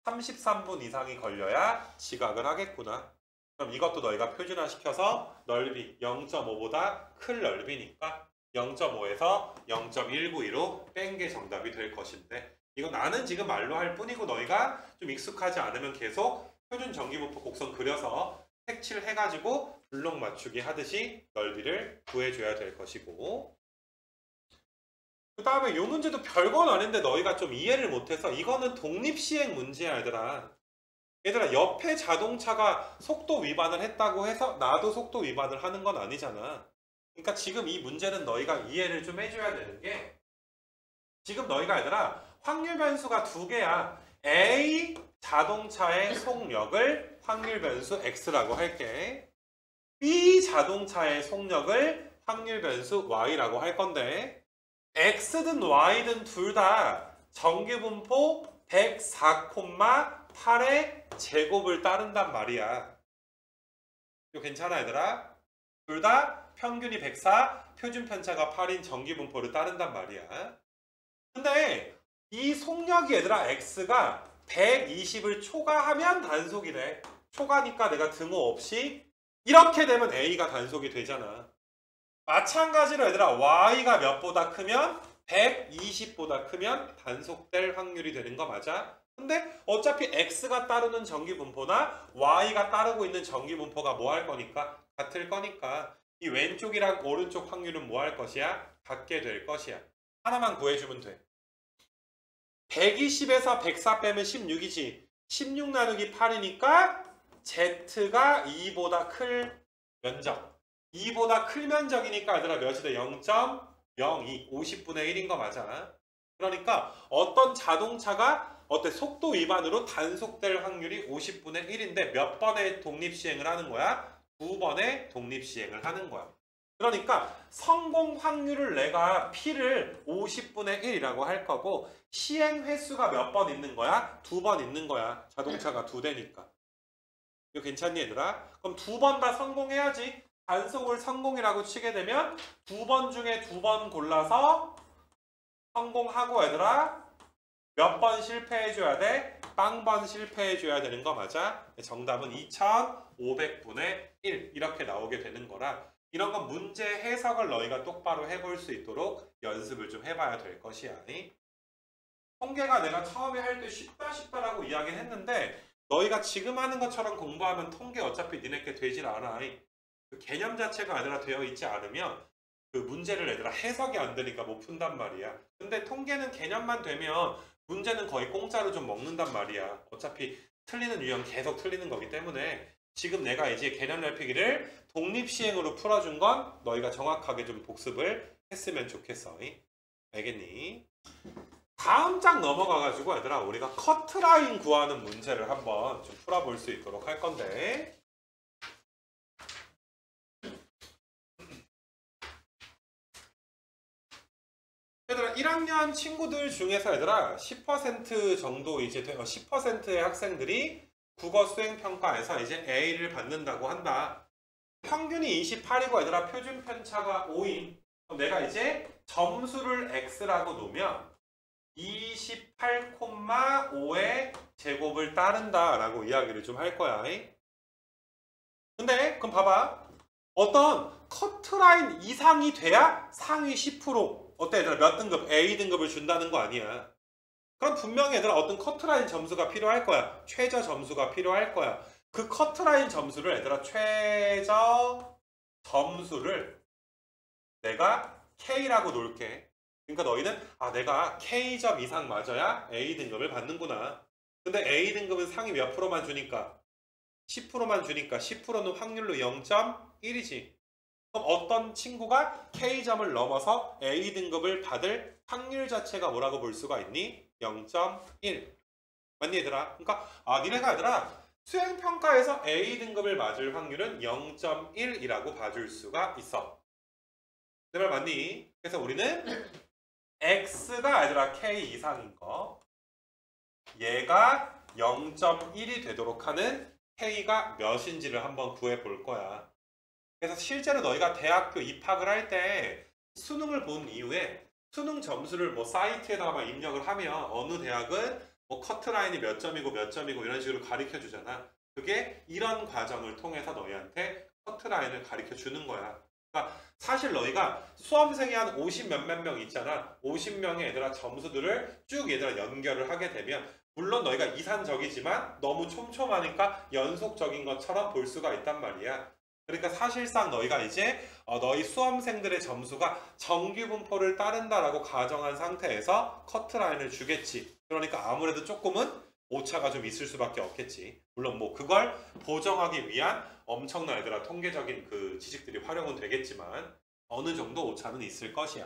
33분 이상이 걸려야 지각을 하겠구나. 그럼 이것도 너희가 표준화시켜서 넓이 0.5보다 큰 넓이니까 0.5에서 0.192로 뺀 게 정답이 될 것인데, 이거 나는 지금 말로 할 뿐이고 너희가 좀 익숙하지 않으면 계속 표준 정기분포 곡선 그려서 색칠 해가지고 블록 맞추기 하듯이 넓이를 구해줘야 될 것이고, 그 다음에 이 문제도 별건 아닌데 너희가 좀 이해를 못해서 이거는 독립시행 문제야 얘들아. 얘들아 옆에 자동차가 속도 위반을 했다고 해서 나도 속도 위반을 하는 건 아니잖아. 그러니까 지금 이 문제는 너희가 이해를 좀 해줘야 되는 게, 지금 너희가 얘들아 확률 변수가 두 개야. A 자동차의 속력을 확률 변수 x라고 할게. B 자동차의 속력을 확률 변수 y라고 할 건데 x든 y든 둘 다 정규분포 104,8의 제곱을 따른단 말이야. 이거 괜찮아 얘들아? 둘 다 평균이 104, 표준 편차가 8인 정규분포를 따른단 말이야. 근데 이 속력이 얘들아 x가 120을 초과하면 단속이래. 초과니까 내가 등호 없이 이렇게 되면 a가 단속이 되잖아. 마찬가지로 얘들아 y가 몇보다 크면 120보다 크면 단속될 확률이 되는 거 맞아? 근데 어차피 x가 따르는 정규분포나 y가 따르고 있는 정규분포가 뭐 할 거니까? 같을 거니까 이 왼쪽이랑 오른쪽 확률은 뭐 할 것이야? 같게 될 것이야. 하나만 구해주면 돼. 120에서 104 빼면 16이지. 16 나누기 8이니까 z가 2보다 클 면적. 2보다 클 면적이니까 얘들아 몇이 돼? 0.02. 50분의 1인 거 맞아. 그러니까 어떤 자동차가 어때? 속도 위반으로 단속될 확률이 50분의 1인데 몇 번의 독립시행을 하는 거야? 2번의 독립시행을 하는 거야. 그러니까 성공 확률을 내가 P를 50분의 1이라고 할 거고 시행 횟수가 몇 번 있는 거야? 2번 있는 거야. 자동차가 2대니까. 이거 괜찮니 얘들아? 그럼 2번 다 성공해야지. 단속을 성공이라고 치게 되면 2번 중에 2번 골라서 성공하고 얘들아 몇 번 실패해줘야 돼? 빵번 실패해줘야 되는 거 맞아? 정답은 2500분의 1 이렇게 나오게 되는 거라 이런 건 문제 해석을 너희가 똑바로 해볼 수 있도록 연습을 좀 해봐야 될 것이야. 통계가 내가 처음에 할 때 쉽다라고 이야기는 했는데 너희가 지금 하는 것처럼 공부하면 통계 어차피 니네께 되질 않아. 그 개념 자체가 아니라 되어 있지 않으면 그 문제를 얘들아 해석이 안 되니까 못 푼단 말이야. 근데 통계는 개념만 되면 문제는 거의 공짜로 좀 먹는단 말이야. 어차피 틀리는 유형 계속 틀리는 거기 때문에 지금 내가 이제 개념 넓히기를 독립시행으로 풀어준 건 너희가 정확하게 좀 복습을 했으면 좋겠어. 알겠니? 다음 장 넘어가가지고 얘들아 우리가 커트라인 구하는 문제를 한번 좀 풀어볼 수 있도록 할 건데 얘들아 1학년 친구들 중에서 얘들아 10% 정도 이제 10%의 학생들이 국어 수행평가에서 이제 A를 받는다고 한다. 평균이 28이고 얘들아 표준 편차가 5인. 그럼 내가 이제 점수를 X라고 놓으면 28,5의 제곱을 따른다 라고 이야기를 좀 할 거야. 근데 그럼 봐봐. 어떤 커트라인 이상이 돼야 상위 10% 어때 얘들아 몇 등급? A 등급을 준다는 거 아니야. 그럼 분명히 얘들아 어떤 커트라인 점수가 필요할 거야. 최저 점수가 필요할 거야. 그 커트라인 점수를 얘들아 최저 점수를 내가 K라고 놓을게. 그러니까 너희는 내가 K점 이상 맞아야 A 등급을 받는구나. 근데 A 등급은 상위 몇 프로만 주니까 10%만 주니까 10%는 확률로 0.1이지. 그럼 어떤 친구가 K점을 넘어서 A 등급을 받을 확률 자체가 뭐라고 볼 수가 있니? 0.1. 맞니 얘들아? 그러니까 니네가 얘들아 수행평가에서 A 등급을 맞을 확률은 0.1이라고 봐줄 수가 있어. 내 말 맞니? 그래서 우리는 X가 얘들아 K 이상인 거 얘가 0.1이 되도록 하는 K가 몇인지를 한번 구해 볼 거야. 그래서 실제로 너희가 대학교 입학을 할 때 수능을 본 이후에 수능 점수를 뭐 사이트에다가 입력을 하면 어느 대학은 뭐 커트라인이 몇 점이고 몇 점이고 이런 식으로 가르쳐 주잖아. 그게 이런 과정을 통해서 너희한테 커트라인을 가르쳐 주는 거야. 그러니까 사실 너희가 수험생이 한 50 몇몇 명 있잖아. 50명의 얘들아 점수들을 쭉 얘들아 연결을 하게 되면 물론 너희가 이산적이지만 너무 촘촘하니까 연속적인 것처럼 볼 수가 있단 말이야. 그러니까 사실상 너희가 이제 너희 수험생들의 점수가 정규분포를 따른다라고 가정한 상태에서 커트라인을 주겠지. 그러니까 아무래도 조금은 오차가 좀 있을 수밖에 없겠지. 물론 뭐 그걸 보정하기 위한 엄청난 얘들아 통계적인 그 지식들이 활용은 되겠지만 어느 정도 오차는 있을 것이야.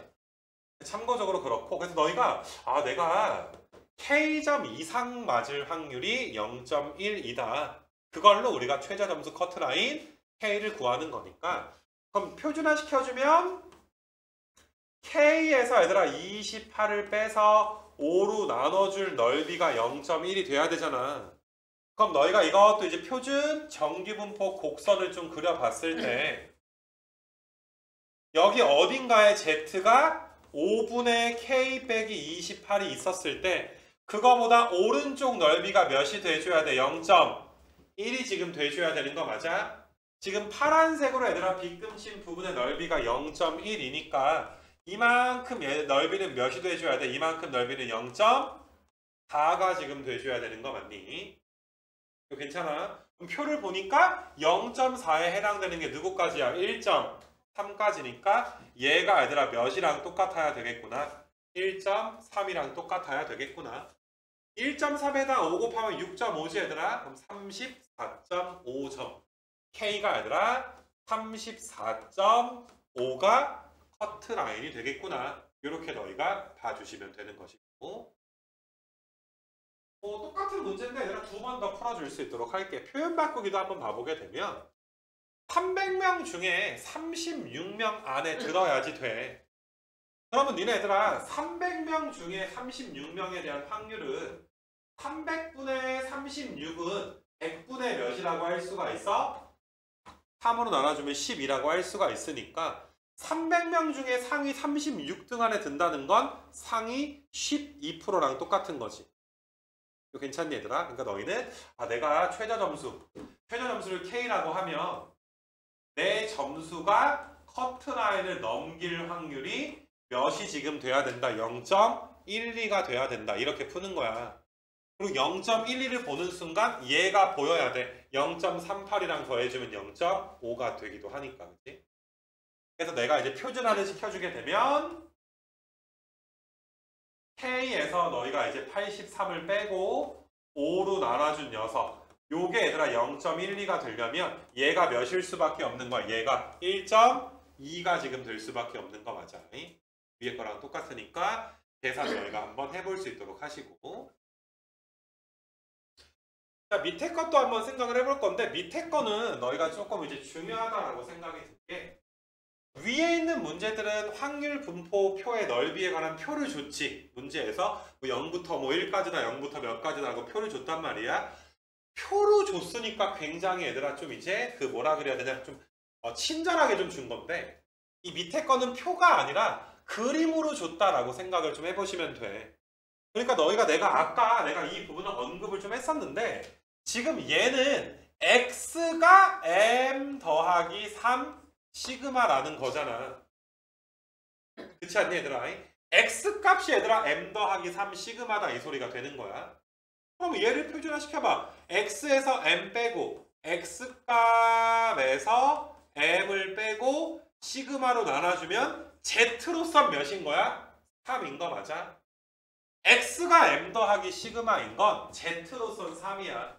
참고적으로 그렇고 그래서 너희가 내가 K점 이상 맞을 확률이 0.1이다. 그걸로 우리가 최저 점수 커트라인 K를 구하는 거니까 그럼 표준화 시켜주면 K에서 얘들아 28을 빼서 5로 나눠줄 넓이가 0.1이 돼야 되잖아. 그럼 너희가 이것도 이제 표준 정규분포 곡선을 좀 그려봤을 때 여기 어딘가에 Z가 5분의 K 빼기 28이 있었을 때 그거보다 오른쪽 넓이가 몇이 돼줘야 돼? 0.1이 지금 돼줘야 되는 거 맞아? 지금 파란색으로 얘들아 빗금친 부분의 넓이가 0.1이니까 이만큼 넓이는 몇이 돼줘야 돼? 이만큼 넓이는 0.4가 지금 돼줘야 되는 거 맞니? 이거 괜찮아? 그럼 표를 보니까 0.4에 해당되는 게 누구까지야? 1.3까지니까 얘가 얘들아 몇이랑 똑같아야 되겠구나. 1.3이랑 똑같아야 되겠구나. 1.3에다 5 곱하면 6.5지 얘들아? 그럼 34.5점. K가 얘들아 34.5가 커트라인이 되겠구나. 이렇게 너희가 봐주시면 되는 것이고 똑같은 문제인데 얘들아 두 번 더 풀어줄 수 있도록 할게. 표현 바꾸기도 한번 봐보게 되면 300명 중에 36명 안에 들어야지 돼. 그러면 니네들아 300명 중에 36명에 대한 확률은 300분의 36은 100분의 몇이라고 할 수가 있어? 3으로 나눠주면 10이라고 할 수가 있으니까 300명 중에 상위 36등 안에 든다는 건 상위 12%랑 똑같은 거지. 이거 괜찮니 얘들아? 그러니까 너희는 내가 최저 점수를 K라고 하면 내 점수가 커트라인을 넘길 확률이 몇이 지금 돼야 된다? 0.12가 돼야 된다. 이렇게 푸는 거야. 그리고 0.12를 보는 순간 얘가 보여야 돼. 0.38이랑 더해주면 0.5가 되기도 하니까. 그치? 그래서 내가 이제 표준화를 시켜주게 되면 K에서 너희가 이제 83을 빼고 5로 나눠준 녀석 요게 얘들아 0.12가 되려면 얘가 몇일 수밖에 없는 거야. 얘가 1.2가 지금 될 수밖에 없는 거 맞아. 위에 거랑 똑같으니까 계산 너희가 한번 해볼 수 있도록 하시고 자, 밑에 것도 한번 생각을 해볼 건데 밑에 거는 너희가 조금 이제 중요하다라고 생각이 든 게 위에 있는 문제들은 확률 분포 표의 넓이에 관한 표를 줬지. 문제에서 뭐 0부터 뭐 1까지다 0부터 몇 가지다 하고 표를 줬단 말이야. 표로 줬으니까 굉장히 얘들아 좀 이제 그 뭐라 그래야 되냐 좀 친절하게 좀 준 건데 이 밑에 거는 표가 아니라 그림으로 줬다라고 생각을 좀 해보시면 돼. 그러니까 너희가 내가 이 부분을 언급을 좀 했었는데 지금 얘는 x가 m 더하기 3 시그마라는 거잖아. 그렇지 않니 얘들아? x 값이 얘들아 m 더하기 3 시그마다 이 소리가 되는 거야. 그럼 얘를 표준화 시켜봐. x에서 m 빼고 x 값에서 m을 빼고 시그마로 나눠주면 z로선 몇인 거야? 3인 거 맞아? x가 m 더하기 시그마인 건 z로선 3이야.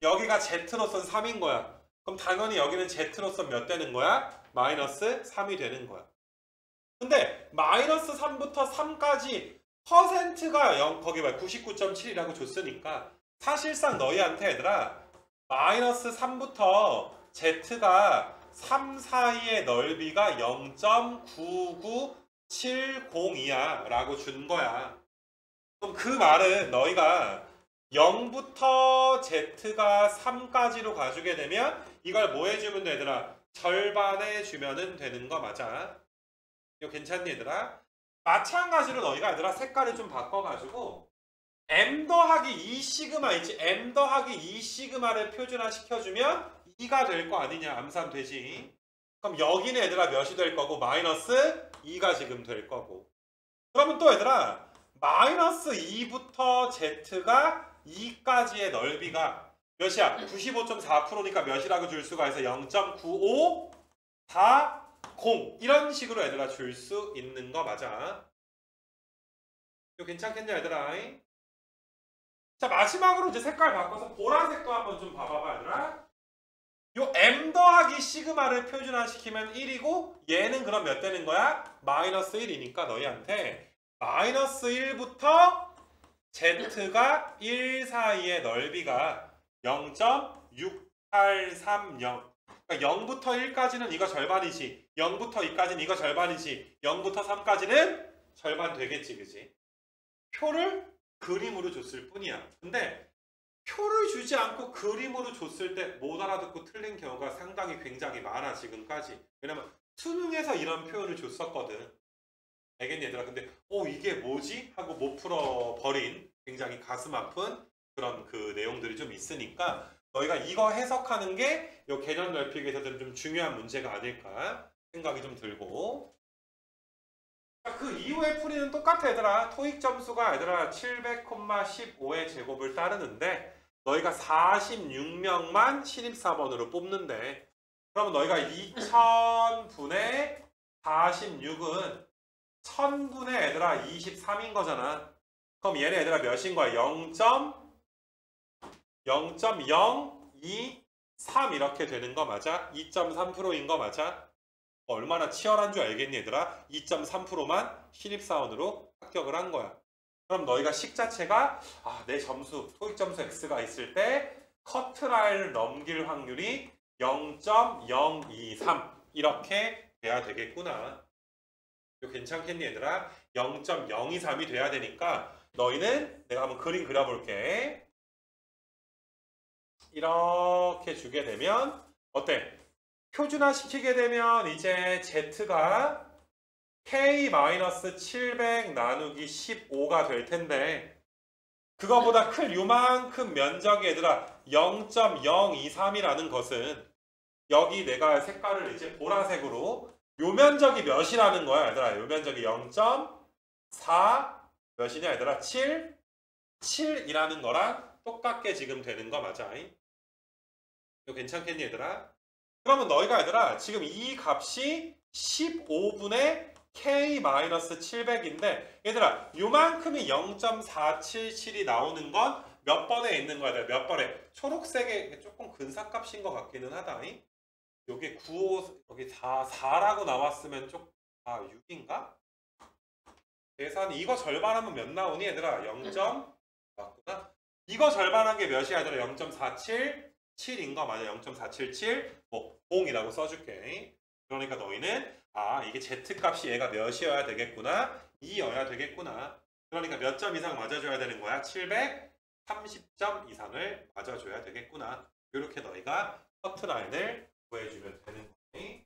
여기가 z로선 3인 거야. 그럼 당연히 여기는 z로선 몇 되는 거야? 마이너스 3이 되는 거야. 근데 마이너스 3부터 3까지 퍼센트가 0, 거기 봐 99.7이라고 줬으니까 사실상 너희한테 얘들아 마이너스 3부터 z가 3 사이의 넓이가 0.99702야 라고 준 거야. 그럼 그 말은 너희가 0부터 z가 3까지로 가주게 되면 이걸 뭐 해주면 돼 얘들아? 절반해 주면은 되는 거 맞아? 이거 괜찮니 얘들아? 마찬가지로 너희가 얘들아 색깔을 좀 바꿔가지고 m 더하기 2 시그마 있지? m 더하기 2 시그마를 표준화 시켜주면 2가 될 거 아니냐? 암산 되지? 그럼 여기는 얘들아 몇이 될 거고 마이너스 2가 지금 될 거고 그러면 또 얘들아 마이너스 2부터 z가 2까지의 넓이가 몇이야? 95.4%니까 몇이라고 줄 수가 있어? 0.9540 이런 식으로 얘들아 줄 수 있는 거 맞아? 이거 괜찮겠냐 얘들아? 자 마지막으로 이제 색깔 바꿔서 보라색도 한번 좀 봐봐봐 얘들아. 요 m 더하기 시그마를 표준화시키면 1이고 얘는 그럼 몇 되는 거야? 마이너스 1이니까 너희한테 마이너스 1부터 Z가 1 사이의 넓이가 0.6830. 그러니까 0부터 1까지는 이거 절반이지. 0부터 2까지는 이거 절반이지. 0부터 3까지는 절반 되겠지, 그지? 표를 그림으로 줬을 뿐이야. 근데 표를 주지 않고 그림으로 줬을 때 못 알아듣고 틀린 경우가 상당히 굉장히 많아, 지금까지. 왜냐면 수능에서 이런 표현을 줬었거든. 알겠니, 얘들아? 근데 이게 뭐지? 하고 못 풀어버린 굉장히 가슴 아픈 그런 그 내용들이 좀 있으니까 너희가 이거 해석하는 게 이 개념 넓히기에서는 좀 중요한 문제가 아닐까 생각이 좀 들고, 그 이후에 풀이는 똑같아, 얘들아. 토익 점수가 얘들아 700,15의 제곱을 따르는데 너희가 46명만 신입사원으로 뽑는데, 그러면 너희가 2000분의 46은 1000분의 얘들아 23인 거잖아. 그럼 얘네 얘들아 몇인 거야? 0.023 이렇게 되는 거 맞아? 2.3%인 거 맞아? 얼마나 치열한 줄 알겠니, 얘들아? 2.3%만 신입사원으로 합격을 한 거야. 그럼 너희가 식 자체가 내 점수, 토익 점수 X가 있을 때 커트라인을 넘길 확률이 0.023 이렇게 돼야 되겠구나. 이거 괜찮겠니, 얘들아? 0.023이 돼야 되니까 너희는 내가 한번 그림 그려볼게. 이렇게 주게 되면 어때? 표준화 시키게 되면 이제 Z가 K-700 나누기 15가 될 텐데, 그거보다 큰 요만큼 면적이 얘들아 0.023이라는 것은 여기 내가 색깔을 이제 보라색으로 요 면적이 몇이라는 거야, 얘들아. 요 면적이 0.4 몇이냐, 얘들아? 7이라는 거랑 똑같게 지금 되는 거 맞아? 이거 괜찮겠니, 얘들아? 그러면 너희가 얘들아 지금 이 값이 15분의 K-700인데 얘들아 요만큼이 0.477이 나오는 건 몇 번에 있는 거야? 몇 번에? 초록색에 조금 근사값인 것 같기는 하다. 여기 95, 여기 4라고 나왔으면 6인가? 계산이 이거 절반하면 몇 나오니, 얘들아? 0. 맞구나. 이거 절반한 게 몇이야, 얘들아? 0.477인 거 맞아. 0.477 0이라고 써줄게. 그러니까 너희는 이게 Z값이 얘가 몇이어야 되겠구나, 2여야 되겠구나. 그러니까 몇 점 이상 맞아줘야 되는 거야? 730점 이상을 맞아줘야 되겠구나. 이렇게 너희가 커트라인을 구해주면 되는 거니.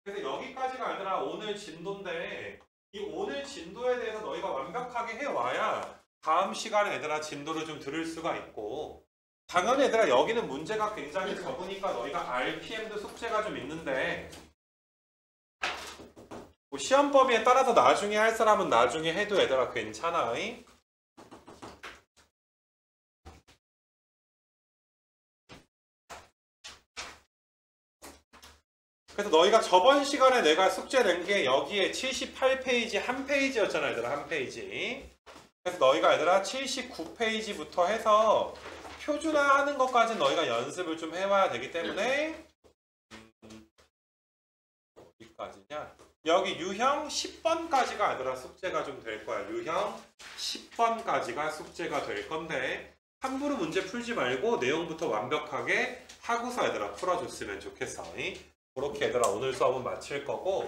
그래서 여기까지가 얘들아 오늘 진도인데, 이 오늘 진도에 대해서 너희가 완벽하게 해와야 다음 시간에 얘들아 진도를 좀 들을 수가 있고, 당연히 얘들아 여기는 문제가 굉장히 적으니까 너희가 RPM도 숙제가 좀 있는데 시험 범위에 따라서 나중에 할 사람은 나중에 해도 얘들아 괜찮아. 그래서 너희가 저번 시간에 내가 숙제 낸 게 여기에 78페이지 한 페이지였잖아, 얘들아. 한 페이지. 그래서 너희가 얘들아 79페이지부터 해서 표준화하는 것까지 너희가 연습을 좀 해와야 되기 때문에 어디까지냐? 여기 유형 10번까지가 얘들아 숙제가 좀 될 거야. 유형 10번까지가 숙제가 될 건데 함부로 문제 풀지 말고 내용부터 완벽하게 하고서 얘들아 풀어줬으면 좋겠어. 그렇게 얘들아 오늘 수업은 마칠 거고,